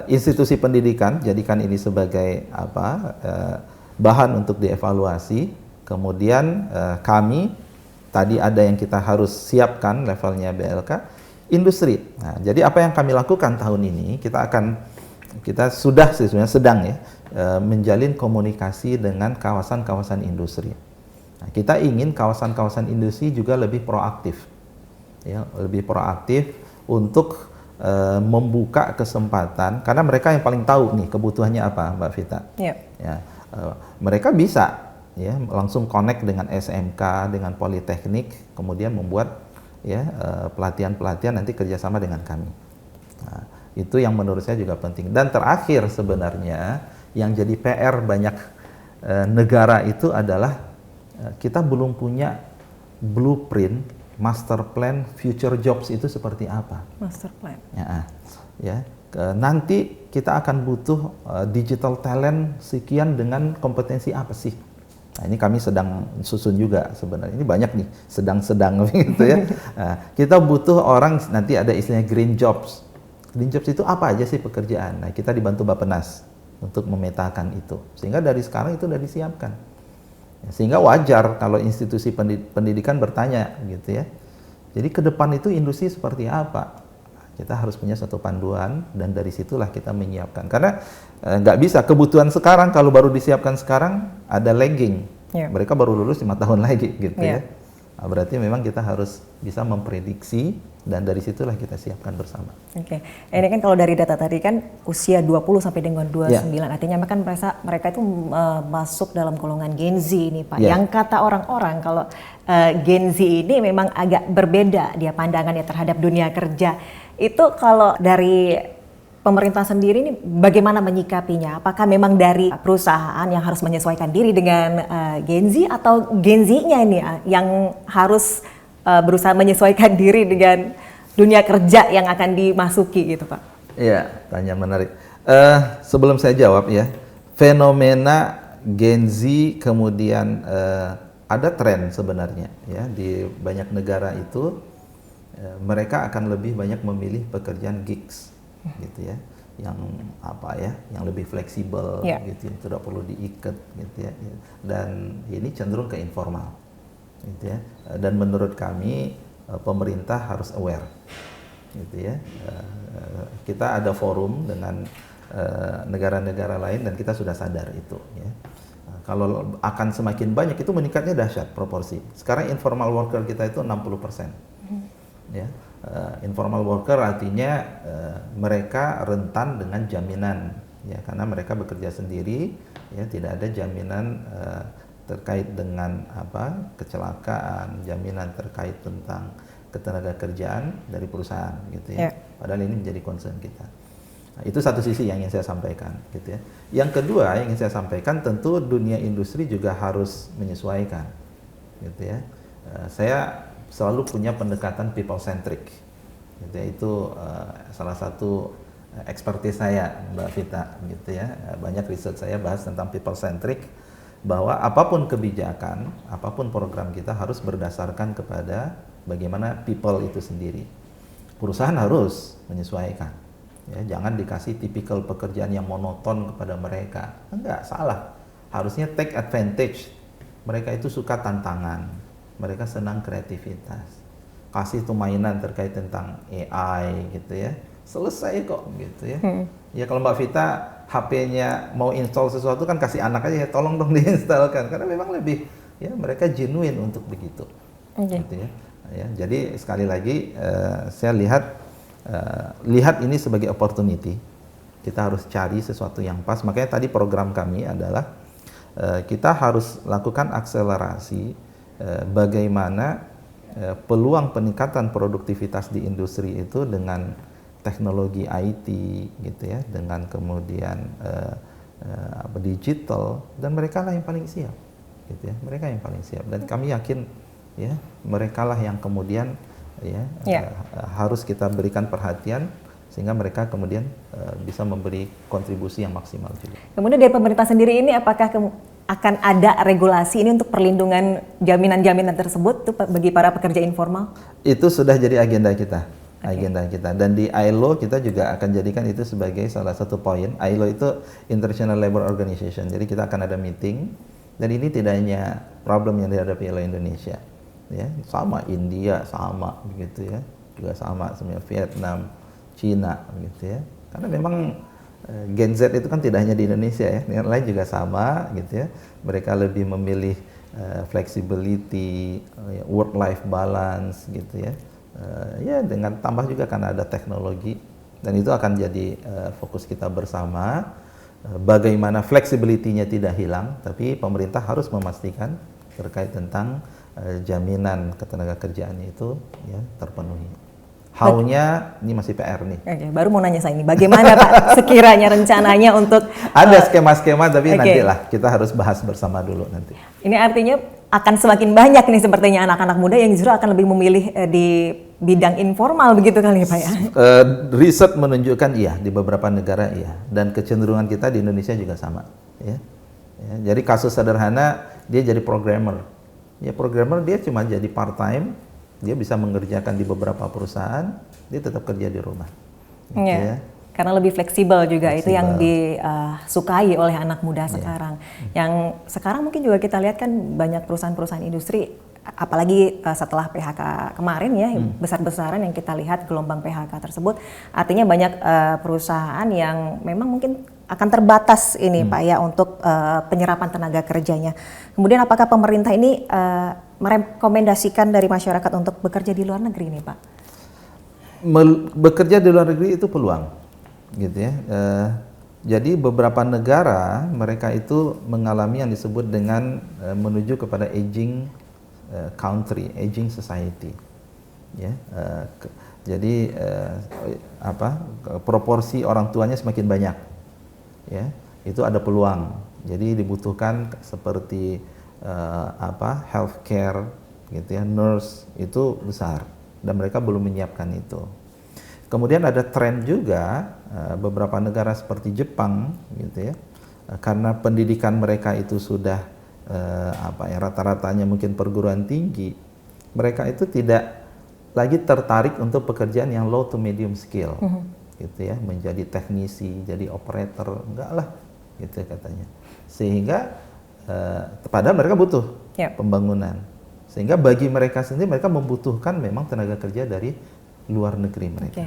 institusi pendidikan jadikan ini sebagai bahan untuk dievaluasi. Kemudian kami tadi ada yang kita harus siapkan levelnya BLK, industri. Nah, jadi apa yang kami lakukan tahun ini kita sudah sebenarnya sedang ya menjalin komunikasi dengan kawasan-kawasan industri. Nah, kita ingin kawasan-kawasan industri juga lebih proaktif, ya, lebih proaktif untuk membuka kesempatan karena mereka yang paling tahu nih kebutuhannya apa, Mbak Vita. Yeah. Ya, mereka bisa ya langsung connect dengan SMK, dengan Politeknik, kemudian membuat ya pelatihan-pelatihan nanti kerjasama dengan kami. Nah, itu yang menurut saya juga penting. Dan terakhir sebenarnya yang jadi PR banyak negara itu adalah kita belum punya blueprint, master plan, future jobs itu seperti apa. Master plan. Ya, nanti kita akan butuh digital talent sekian dengan kompetensi apa sih? Nah, ini kami sedang susun juga sebenarnya. Ini banyak nih, sedang-sedang gitu ya. Kita butuh orang, nanti ada istilahnya green jobs. Green jobs itu apa aja sih pekerjaan? Nah, kita dibantu Bappenas untuk memetakan itu. Sehingga dari sekarang itu sudah disiapkan. Sehingga wajar kalau institusi pendidikan bertanya gitu ya. Jadi ke depan itu industri seperti apa? Kita harus punya satu panduan dan dari situlah kita menyiapkan. Karena nggak bisa kebutuhan sekarang kalau baru disiapkan sekarang ada lagging. Yeah. Mereka baru lulus 5 tahun lagi gitu ya. Nah, berarti memang kita harus bisa memprediksi dan dari situlah kita siapkan bersama. Oke. Ini kan kalau dari data tadi kan usia 20 sampai dengan 29, artinya kan mereka itu masuk dalam golongan Gen Z ini Pak. Yang kata orang-orang kalau Gen Z ini memang agak berbeda dia pandangannya terhadap dunia kerja. Itu kalau dari pemerintah sendiri ini bagaimana menyikapinya? Apakah memang dari perusahaan yang harus menyesuaikan diri dengan Gen Z atau Gen Z-nya ini yang harus berusaha menyesuaikan diri dengan dunia kerja yang akan dimasuki gitu Pak? Iya, tanya menarik. Sebelum saya jawab ya, fenomena Gen Z kemudian ada tren sebenarnya ya di banyak negara itu mereka akan lebih banyak memilih pekerjaan gigs gitu ya, yang apa ya, yang lebih fleksibel gitu, tidak perlu diikat gitu ya, dan ini cenderung ke informal gitu ya, dan menurut kami pemerintah harus aware gitu ya. Kita ada forum dengan negara-negara lain dan kita sudah sadar itu ya. Kalau akan semakin banyak itu meningkatnya dahsyat proporsi. Sekarang informal worker kita itu 60%. Ya, informal worker artinya mereka rentan dengan jaminan ya, karena mereka bekerja sendiri ya, tidak ada jaminan terkait dengan kecelakaan, jaminan terkait tentang ketenaga kerjaan dari perusahaan gitu ya. Padahal ini menjadi concern kita. Itu satu sisi yang ingin saya sampaikan, gitu ya. Yang kedua yang ingin saya sampaikan, tentu dunia industri juga harus menyesuaikan, gitu ya. Saya selalu punya pendekatan people centric, gitu ya. Itu salah satu expertise saya, Mbak Vita, gitu ya. Banyak riset saya bahas tentang people centric, bahwa apapun kebijakan, apapun program kita harus berdasarkan kepada bagaimana people itu sendiri. Perusahaan harus menyesuaikan. Ya, jangan dikasih tipikal pekerjaan yang monoton kepada mereka. Enggak, salah. Harusnya take advantage. Mereka itu suka tantangan. Mereka senang kreativitas. Kasih tuh mainan terkait tentang AI gitu ya. Selesai kok gitu ya. Ya kalau Mbak Vita HP-nya mau install sesuatu kan kasih anak aja, ya tolong dong diinstalkan. Karena memang lebih ya mereka genuine untuk begitu. Gitu ya. Ya, jadi sekali lagi saya lihat ini sebagai opportunity. Kita harus cari sesuatu yang pas. Makanya tadi program kami adalah kita harus lakukan akselerasi bagaimana peluang peningkatan produktivitas di industri itu dengan teknologi IT gitu ya, dengan kemudian digital, dan mereka lah yang paling siap gitu ya. Mereka yang paling siap, dan kami yakin ya mereka lah yang kemudian harus kita berikan perhatian sehingga mereka kemudian bisa memberi kontribusi yang maksimal juga. Kemudian dari pemerintah sendiri ini apakah akan ada regulasi ini untuk perlindungan jaminan-jaminan tersebut tuh bagi para pekerja informal? Itu sudah jadi agenda kita. Dan di ILO kita juga akan jadikan itu sebagai salah satu poin. ILO itu International Labour Organization. Jadi kita akan ada meeting, dan ini tidak hanya problem yang dihadapi oleh Indonesia. Ya, sama India sama begitu ya, juga sama sebenarnya Vietnam, Cina begitu ya. Karena memang Gen Z itu kan tidak hanya di Indonesia ya, yang lain juga sama gitu ya. Mereka lebih memilih flexibility, work life balance gitu ya. Ya dengan tambah juga karena ada teknologi, dan itu akan jadi fokus kita bersama. Bagaimana flexibility-nya tidak hilang, tapi pemerintah harus memastikan terkait tentang jaminan ketenagakerjaan itu ya terpenuhi. How-nya ini masih PR nih. Oke, baru mau nanya saya ini, bagaimana Pak sekiranya rencananya untuk ada skema-skema, tapi nantilah kita harus bahas bersama dulu nanti. Ini artinya akan semakin banyak nih sepertinya anak-anak muda yang justru akan lebih memilih di bidang informal begitu kali Pak ya? Riset menunjukkan iya, di beberapa negara iya, dan kecenderungan kita di Indonesia juga sama. Ya. Jadi kasus sederhana, dia jadi programmer. Ya programmer dia cuma jadi part time, dia bisa mengerjakan di beberapa perusahaan, dia tetap kerja di rumah. Gitu ya. Karena lebih fleksibel juga, itu yang disukai oleh anak muda sekarang. Yang sekarang mungkin juga kita lihat kan banyak perusahaan-perusahaan industri, apalagi setelah PHK kemarin ya, besar-besaran yang kita lihat gelombang PHK tersebut, artinya banyak perusahaan yang memang mungkin akan terbatas ini Pak ya untuk penyerapan tenaga kerjanya. Kemudian apakah pemerintah ini merekomendasikan dari masyarakat untuk bekerja di luar negeri nih Pak? Bekerja di luar negeri itu peluang, gitu ya. Jadi beberapa negara mereka itu mengalami yang disebut dengan menuju kepada aging country, aging society. Ya, jadi proporsi orang tuanya semakin banyak. Ya, itu ada peluang. Jadi dibutuhkan seperti healthcare, gitu ya, nurse itu besar, dan mereka belum menyiapkan itu. Kemudian ada tren juga beberapa negara seperti Jepang, gitu ya, karena pendidikan mereka itu sudah rata-ratanya mungkin perguruan tinggi, mereka itu tidak lagi tertarik untuk pekerjaan yang low to medium skill. Gitu ya, menjadi teknisi, jadi operator, enggak lah, gitu katanya. Sehingga padahal mereka butuh pembangunan. Sehingga bagi mereka sendiri, mereka membutuhkan memang tenaga kerja dari luar negeri mereka.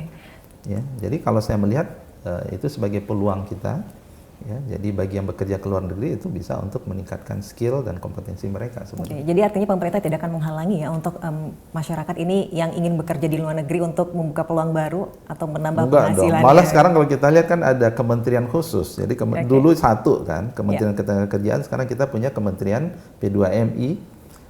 Ya, jadi kalau saya melihat itu sebagai peluang kita. Ya, jadi bagi yang bekerja ke luar negeri itu bisa untuk meningkatkan skill dan kompetensi mereka sebenarnya. Jadi artinya pemerintah tidak akan menghalangi ya untuk masyarakat ini yang ingin bekerja di luar negeri untuk membuka peluang baru atau menambah penghasilan. Malah sekarang kalau kita lihat kan ada kementerian khusus. Jadi dulu satu kan Kementerian Ketenagakerjaan, sekarang kita punya Kementerian P2MI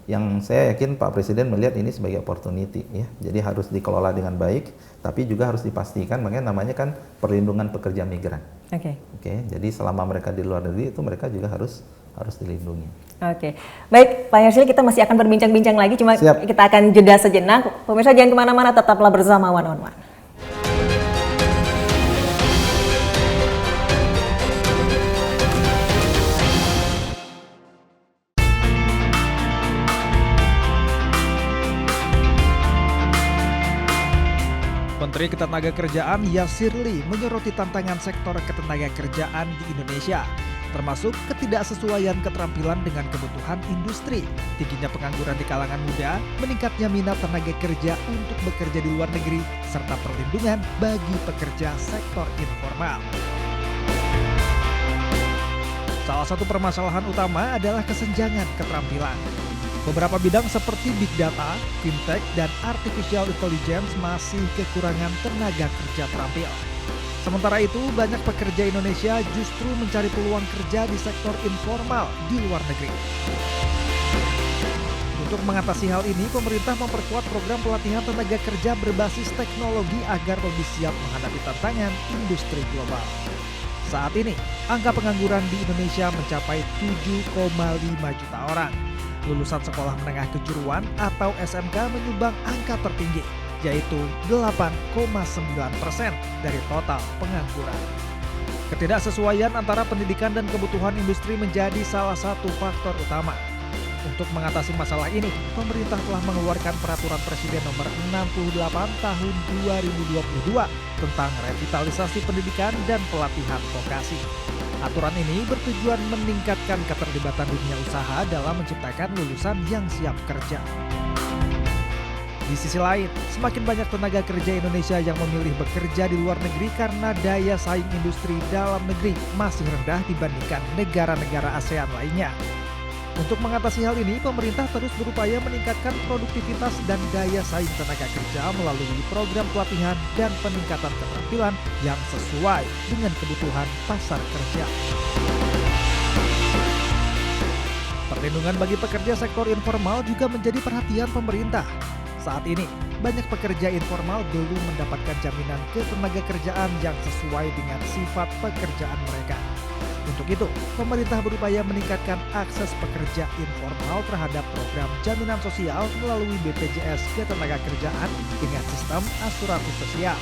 yang saya yakin Pak Presiden melihat ini sebagai opportunity ya. Jadi harus dikelola dengan baik, tapi juga harus dipastikan, makanya namanya kan perlindungan pekerja migran. Oke. Oke, jadi selama mereka di luar negeri itu mereka juga harus dilindungi. Oke, baik Pak Yarsili, kita masih akan berbincang-bincang lagi, cuma Siap. kita akan jeda sejenak. Pemirsa jangan kemana-mana, tetaplah bersama One on One. Menteri Ketenagakerjaan Yasirli menyoroti tantangan sektor ketenagakerjaan di Indonesia, termasuk ketidaksesuaian keterampilan dengan kebutuhan industri, tingginya pengangguran di kalangan muda, meningkatnya minat tenaga kerja untuk bekerja di luar negeri, serta perlindungan bagi pekerja sektor informal. Salah satu permasalahan utama adalah kesenjangan keterampilan. Beberapa bidang seperti Big Data, Fintech, dan Artificial Intelligence masih kekurangan tenaga kerja terampil. Sementara itu, banyak pekerja Indonesia justru mencari peluang kerja di sektor informal di luar negeri. Untuk mengatasi hal ini, pemerintah memperkuat program pelatihan tenaga kerja berbasis teknologi agar lebih siap menghadapi tantangan industri global. Saat ini, angka pengangguran di Indonesia mencapai 7,5 juta orang. Lulusan sekolah menengah kejuruan atau SMK menyumbang angka tertinggi, yaitu 8,9% dari total pengangguran. Ketidaksesuaian antara pendidikan dan kebutuhan industri menjadi salah satu faktor utama. Untuk mengatasi masalah ini, pemerintah telah mengeluarkan Peraturan Presiden Nomor 68 Tahun 2022 tentang revitalisasi pendidikan dan pelatihan vokasi. Aturan ini bertujuan meningkatkan keterlibatan dunia usaha dalam menciptakan lulusan yang siap kerja. Di sisi lain, semakin banyak tenaga kerja Indonesia yang memilih bekerja di luar negeri karena daya saing industri dalam negeri masih rendah dibandingkan negara-negara ASEAN lainnya. Untuk mengatasi hal ini, pemerintah terus berupaya meningkatkan produktivitas dan daya saing tenaga kerja melalui program pelatihan dan peningkatan keterampilan yang sesuai dengan kebutuhan pasar kerja. Perlindungan bagi pekerja sektor informal juga menjadi perhatian pemerintah. Saat ini, banyak pekerja informal belum mendapatkan jaminan ketenagakerjaan yang sesuai dengan sifat pekerjaan mereka. Untuk itu, pemerintah berupaya meningkatkan akses pekerja informal terhadap program jaminan sosial melalui BPJS Ketenagakerjaan dengan sistem asuransi sosial.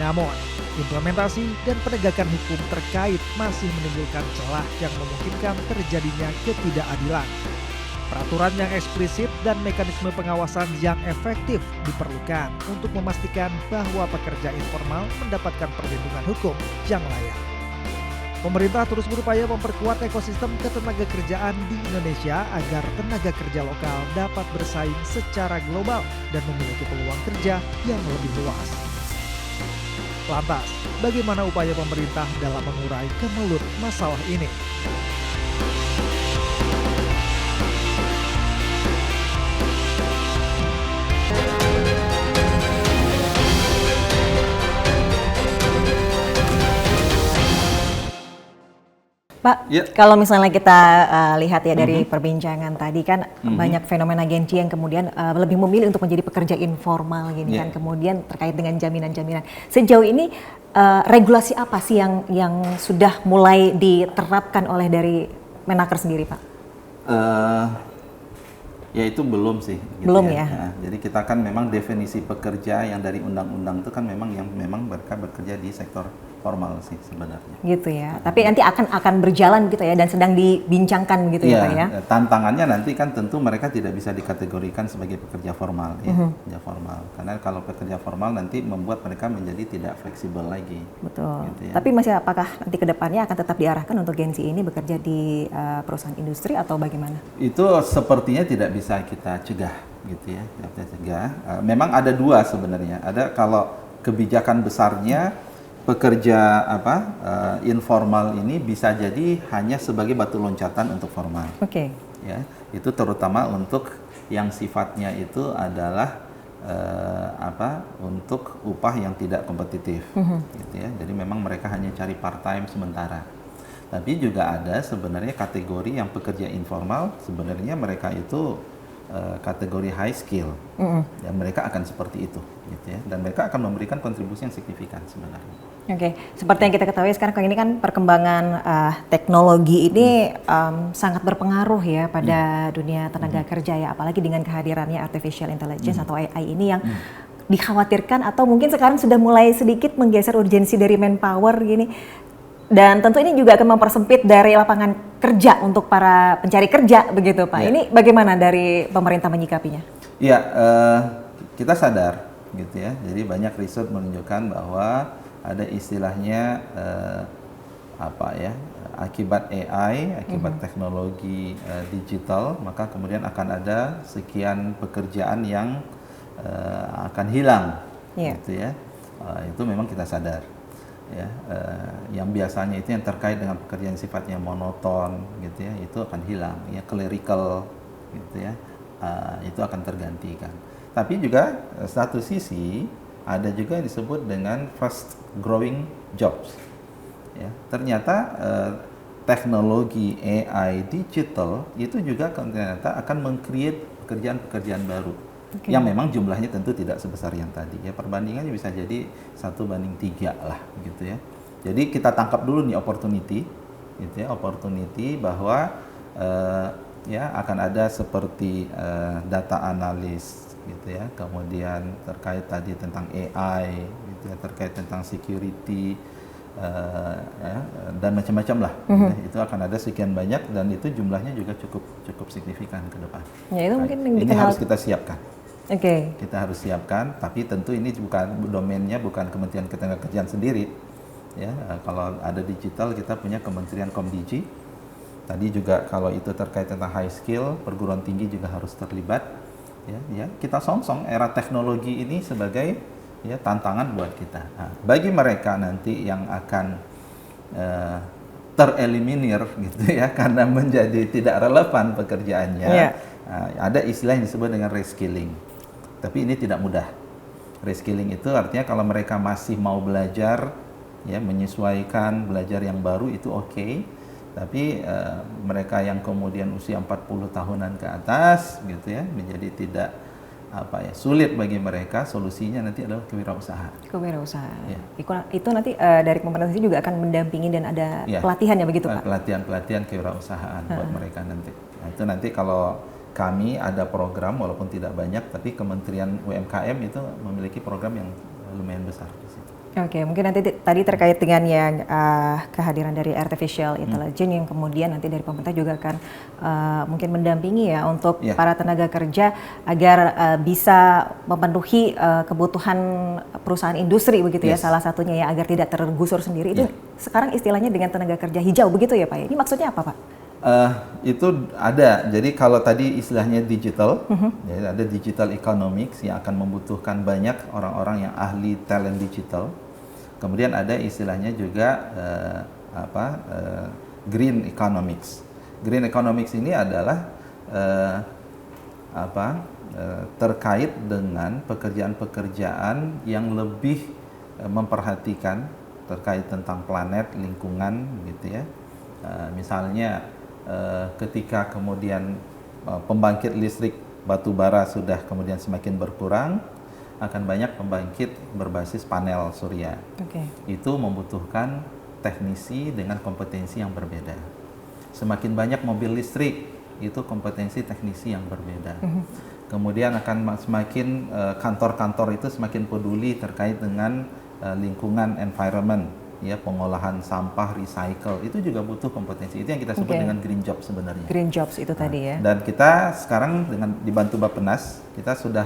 Namun, implementasi dan penegakan hukum terkait masih menimbulkan celah yang memungkinkan terjadinya ketidakadilan. Peraturan yang eksplisit dan mekanisme pengawasan yang efektif diperlukan untuk memastikan bahwa pekerja informal mendapatkan perlindungan hukum yang layak. Pemerintah terus berupaya memperkuat ekosistem ketenagakerjaan di Indonesia agar tenaga kerja lokal dapat bersaing secara global dan memiliki peluang kerja yang lebih luas. Lantas, bagaimana upaya pemerintah dalam mengurai kemelut masalah ini? Pak, Ya. kalau misalnya kita lihat ya dari perbincangan tadi kan banyak fenomena Gen Z yang kemudian lebih memilih untuk menjadi pekerja informal gini kan, kemudian terkait dengan jaminan-jaminan. Sejauh ini regulasi apa sih yang sudah mulai diterapkan oleh dari Menaker sendiri, Pak? Ya itu belum sih. Gitu Belum ya. ya. Nah, jadi kita kan memang definisi pekerja yang dari undang-undang itu kan memang mereka bekerja di sektor formal sih sebenarnya. Gitu ya. Tapi nanti akan berjalan gitu ya dan sedang dibincangkan gitu ya, Pak ya. Tantangannya nanti kan tentu mereka tidak bisa dikategorikan sebagai pekerja formal ya, pekerja formal. Karena kalau pekerja formal nanti membuat mereka menjadi tidak fleksibel lagi. Betul. Gitu ya. Tapi masih apakah nanti ke depannya akan tetap diarahkan untuk Gen Z ini bekerja di perusahaan industri atau bagaimana? Itu sepertinya tidak bisa kita cegah gitu ya, tidak bisa cegah. Memang ada dua sebenarnya. Ada kalau kebijakan besarnya pekerja informal ini bisa jadi hanya sebagai batu loncatan untuk formal. Oke. Ya, itu terutama untuk yang sifatnya itu adalah untuk upah yang tidak kompetitif. Gitu ya. Jadi memang mereka hanya cari part time sementara. Tapi juga ada sebenarnya kategori yang pekerja informal, sebenarnya mereka itu kategori high skill, dan mereka akan seperti itu, gitu ya. Dan mereka akan memberikan kontribusi yang signifikan sebenarnya. Oke, seperti yang kita ketahui sekarang ini kan perkembangan teknologi ini sangat berpengaruh ya pada dunia tenaga kerja ya, apalagi dengan kehadirannya artificial intelligence atau AI ini yang dikhawatirkan atau mungkin sekarang sudah mulai sedikit menggeser urgensi dari manpower gini. Dan tentu ini juga akan mempersempit dari lapangan kerja untuk para pencari kerja begitu Pak. Ini bagaimana dari pemerintah menyikapinya? Iya, kita sadar gitu ya. Jadi banyak riset menunjukkan bahwa ada istilahnya akibat AI, akibat teknologi digital, maka kemudian akan ada sekian pekerjaan yang akan hilang, gitu ya. Itu memang kita sadar. Ya, yang biasanya itu yang terkait dengan pekerjaan sifatnya monoton gitu ya, itu akan hilang ya, clerical gitu ya, itu akan tergantikan. Tapi juga satu sisi ada juga yang disebut dengan fast growing jobs ya. Ternyata teknologi AI digital itu juga ternyata akan meng-create pekerjaan-pekerjaan baru. Yang memang jumlahnya tentu tidak sebesar yang tadi ya, perbandingannya bisa jadi 1:3 lah gitu ya. Jadi kita tangkap dulu nih opportunity gitu ya, opportunity bahwa ya akan ada seperti data analis gitu ya, kemudian terkait tadi tentang AI gitu ya, terkait tentang security dan macam-macam lah ya. Itu akan ada sekian banyak dan itu jumlahnya juga cukup signifikan ke depan. Ya, itu mungkin ini harus kita siapkan. Kita harus siapkan, tapi tentu ini bukan domainnya, bukan Kementerian Ketenagakerjaan sendiri. Ya, kalau ada digital kita punya Kementerian Komdigi. Tadi juga kalau itu terkait tentang high skill, perguruan tinggi juga harus terlibat. Ya, kita songsong era teknologi ini sebagai ya tantangan buat kita. Nah, bagi mereka nanti yang akan tereliminir gitu ya, karena menjadi tidak relevan pekerjaannya, ada istilah yang disebut dengan reskilling. Tapi ini tidak mudah. Reskilling itu artinya kalau mereka masih mau belajar, ya menyesuaikan, belajar yang baru itu oke. Tapi mereka yang kemudian usia 40 tahunan ke atas, gitu ya, menjadi tidak sulit bagi mereka. Solusinya nanti adalah kewirausahaan. Kewirausahaan. Itu nanti dari pemerintah juga akan mendampingi dan ada pelatihan ya begitu Pak? Pelatihan kewirausahaan buat mereka nanti. Nah, itu nanti kalau kami ada program walaupun tidak banyak, tapi Kementerian UMKM itu memiliki program yang lumayan besar di situ. Oke, mungkin nanti tadi terkait dengan yang kehadiran dari artificial intelligence yang kemudian nanti dari pemerintah juga akan mungkin mendampingi ya untuk para tenaga kerja agar bisa memenuhi kebutuhan perusahaan industri begitu ya, salah satunya ya agar tidak tergusur sendiri. Itu sekarang istilahnya dengan tenaga kerja hijau begitu ya Pak? Ini maksudnya apa Pak? Itu ada. Jadi kalau tadi istilahnya digital, ya, ada digital economics yang akan membutuhkan banyak orang-orang yang ahli talent digital. Kemudian ada istilahnya juga green economics. Green economics ini adalah terkait dengan pekerjaan-pekerjaan yang lebih memperhatikan terkait tentang planet, lingkungan, gitu ya. Misalnya ketika kemudian pembangkit listrik batu bara sudah kemudian semakin berkurang, akan banyak pembangkit berbasis panel surya. Itu membutuhkan teknisi dengan kompetensi yang berbeda. Semakin banyak mobil listrik, itu kompetensi teknisi yang berbeda. Kemudian akan semakin kantor-kantor itu semakin peduli terkait dengan lingkungan, environment, ya, pengolahan sampah, recycle, itu juga butuh kompetensi. Itu yang kita sebut dengan green job sebenarnya. Green jobs itu tadi ya. Dan kita sekarang dengan dibantu Bappenas, kita sudah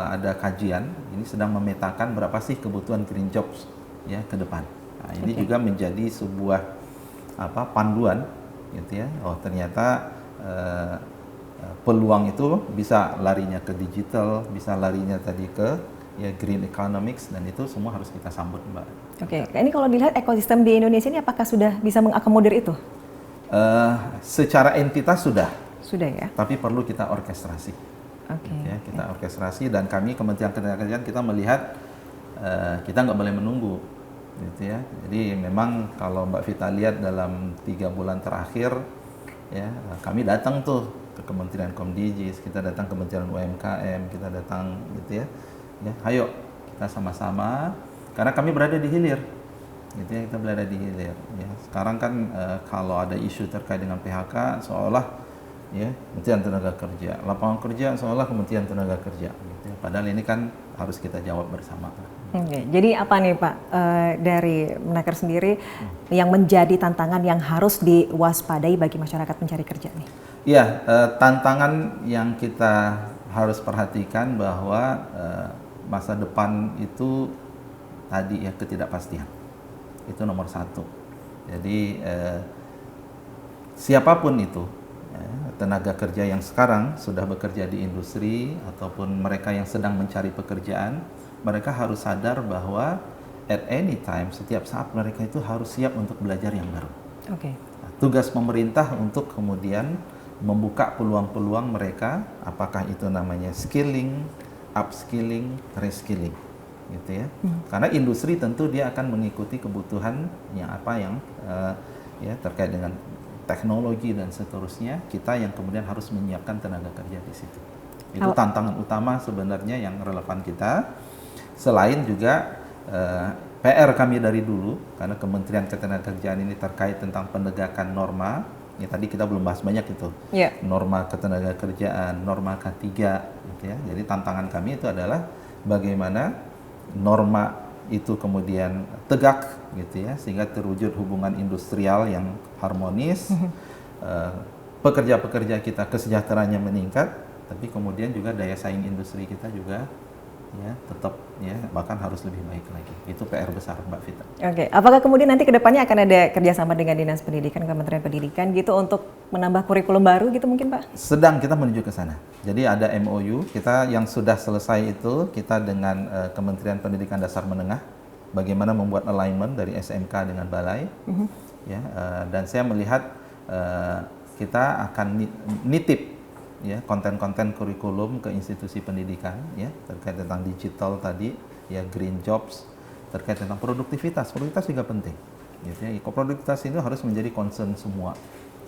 ada kajian, ini sedang memetakan berapa sih kebutuhan green jobs ya ke depan. Nah, ini juga menjadi sebuah panduan gitu ya. Oh, ternyata peluang itu bisa larinya ke digital, bisa larinya tadi ke green economics, dan itu semua harus kita sambut, Mbak. Ini kalau dilihat ekosistem di Indonesia ini apakah sudah bisa mengakomodir itu? Secara entitas sudah ya. Tapi perlu kita orkestrasi. Kita orkestrasi, dan kami Kementerian Ketenagakerjaan kita melihat kita nggak boleh menunggu gitu ya. Jadi memang kalau Mbak Vita lihat dalam 3 bulan terakhir, ya kami datang tuh ke Kementerian Komdijis, kita datang ke Kementerian UMKM, kita datang gitu ya. Ya, ayo kita sama-sama, karena kami berada di hilir, gitu ya, kita berada di hilir. Ya. Sekarang kan kalau ada isu terkait dengan PHK, seolah ya Kementerian Tenaga Kerja, lapangan kerja seolah Kementerian Tenaga Kerja. Gitu ya. Padahal ini kan harus kita jawab bersama. Oke, jadi apa nih Pak dari Menaker sendiri yang menjadi tantangan yang harus diwaspadai bagi masyarakat pencari kerja nih? Iya, tantangan yang kita harus perhatikan bahwa masa depan itu tadi ya ketidakpastian, itu nomor 1. Jadi siapapun itu tenaga kerja yang sekarang sudah bekerja di industri ataupun mereka yang sedang mencari pekerjaan, mereka harus sadar bahwa at any time, setiap saat mereka itu harus siap untuk belajar yang baru. Oke. Nah, tugas pemerintah untuk kemudian membuka peluang-peluang mereka, apakah itu namanya skilling, upskilling, reskilling, gitu ya. Karena industri tentu dia akan mengikuti kebutuhan yang ya terkait dengan teknologi dan seterusnya. Kita yang kemudian harus menyiapkan tenaga kerja di situ. Itu tantangan utama sebenarnya yang relevan kita. Selain juga PR kami dari dulu, karena Kementerian Ketenagakerjaan ini terkait tentang penegakan norma. Ya tadi kita belum bahas banyak itu. Yeah. Norma ketenagakerjaan, norma K3 gitu ya. Jadi tantangan kami itu adalah bagaimana norma itu kemudian tegak gitu ya, sehingga terwujud hubungan industrial yang harmonis. Pekerja-pekerja kita kesejahteraannya meningkat, tapi kemudian juga daya saing industri kita juga ya tetap ya bahkan harus lebih baik lagi. Itu PR besar Mbak Vita. Oke, apakah kemudian nanti kedepannya akan ada kerjasama dengan Dinas Pendidikan, Kementerian Pendidikan gitu untuk menambah kurikulum baru gitu mungkin Pak? Sedang kita menuju ke sana. Jadi ada MOU kita yang sudah selesai itu kita dengan Kementerian Pendidikan Dasar Menengah, bagaimana membuat alignment dari SMK dengan Balai. Ya, dan saya melihat kita akan nitip ya konten-konten kurikulum ke institusi pendidikan ya terkait tentang digital tadi ya, green jobs, terkait tentang produktivitas juga penting gitu ya. Produktivitas itu harus menjadi concern semua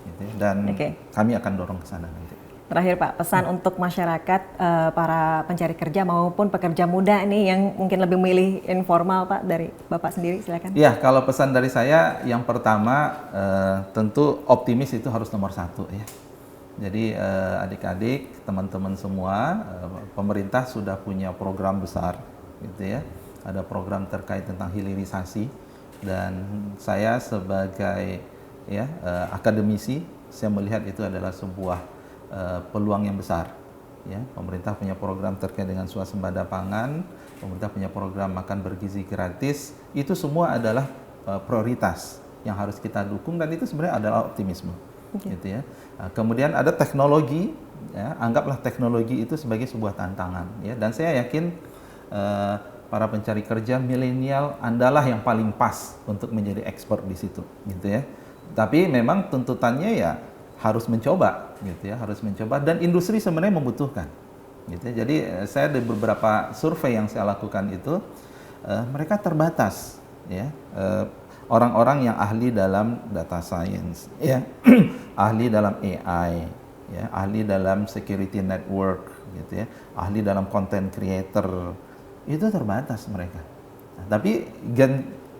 gitu ya, dan kami akan dorong ke sana nanti. Terakhir Pak, pesan untuk masyarakat para pencari kerja maupun pekerja muda nih yang mungkin lebih memilih informal Pak, dari Bapak sendiri silakan. Ya, kalau pesan dari saya yang pertama tentu optimis itu harus nomor 1 ya. Jadi adik-adik, teman-teman semua, pemerintah sudah punya program besar, gitu ya. Ada program terkait tentang hilirisasi, dan saya sebagai ya akademisi, saya melihat itu adalah sebuah peluang yang besar. Ya, pemerintah punya program terkait dengan swasembada pangan, pemerintah punya program makan bergizi gratis. Itu semua adalah prioritas yang harus kita dukung, dan itu sebenarnya adalah optimisme. Gitu ya. Kemudian ada teknologi, ya, anggaplah teknologi itu sebagai sebuah tantangan, ya. Dan saya yakin para pencari kerja milenial adalah yang paling pas untuk menjadi expert di situ, gitu ya. Tapi memang tuntutannya ya harus mencoba, gitu ya, harus mencoba. Dan industri sebenarnya membutuhkan, gitu ya. Jadi saya di beberapa survei yang saya lakukan itu mereka terbatas, ya. Orang-orang yang ahli dalam data science, ya, ahli dalam AI, ya, ahli dalam security network, gitu ya, ahli dalam content creator, itu terbatas mereka. Nah, tapi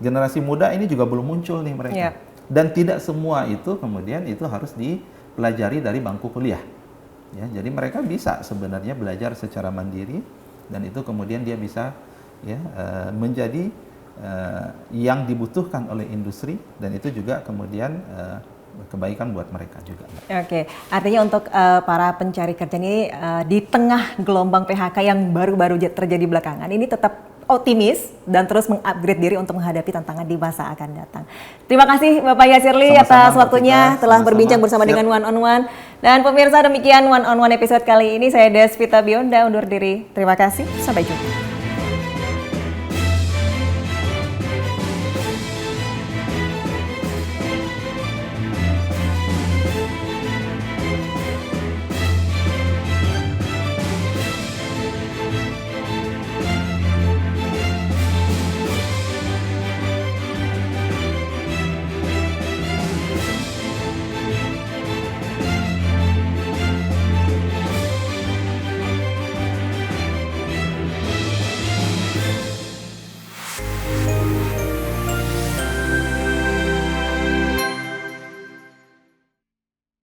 generasi muda ini juga belum muncul nih mereka, dan tidak semua itu kemudian itu harus dipelajari dari bangku kuliah. Ya, jadi mereka bisa sebenarnya belajar secara mandiri, dan itu kemudian dia bisa ya menjadi yang dibutuhkan oleh industri, dan itu juga kemudian kebaikan buat mereka juga. Oke, artinya untuk para pencari kerja ini di tengah gelombang PHK yang baru-baru terjadi belakangan ini tetap optimis dan terus mengupgrade diri untuk menghadapi tantangan di masa akan datang. Terima kasih Bapak Yasirli atas waktunya telah berbincang bersama dengan One on One. Dan pemirsa, demikian One on One episode kali ini. Saya Desvita Bionda undur diri. Terima kasih, sampai jumpa.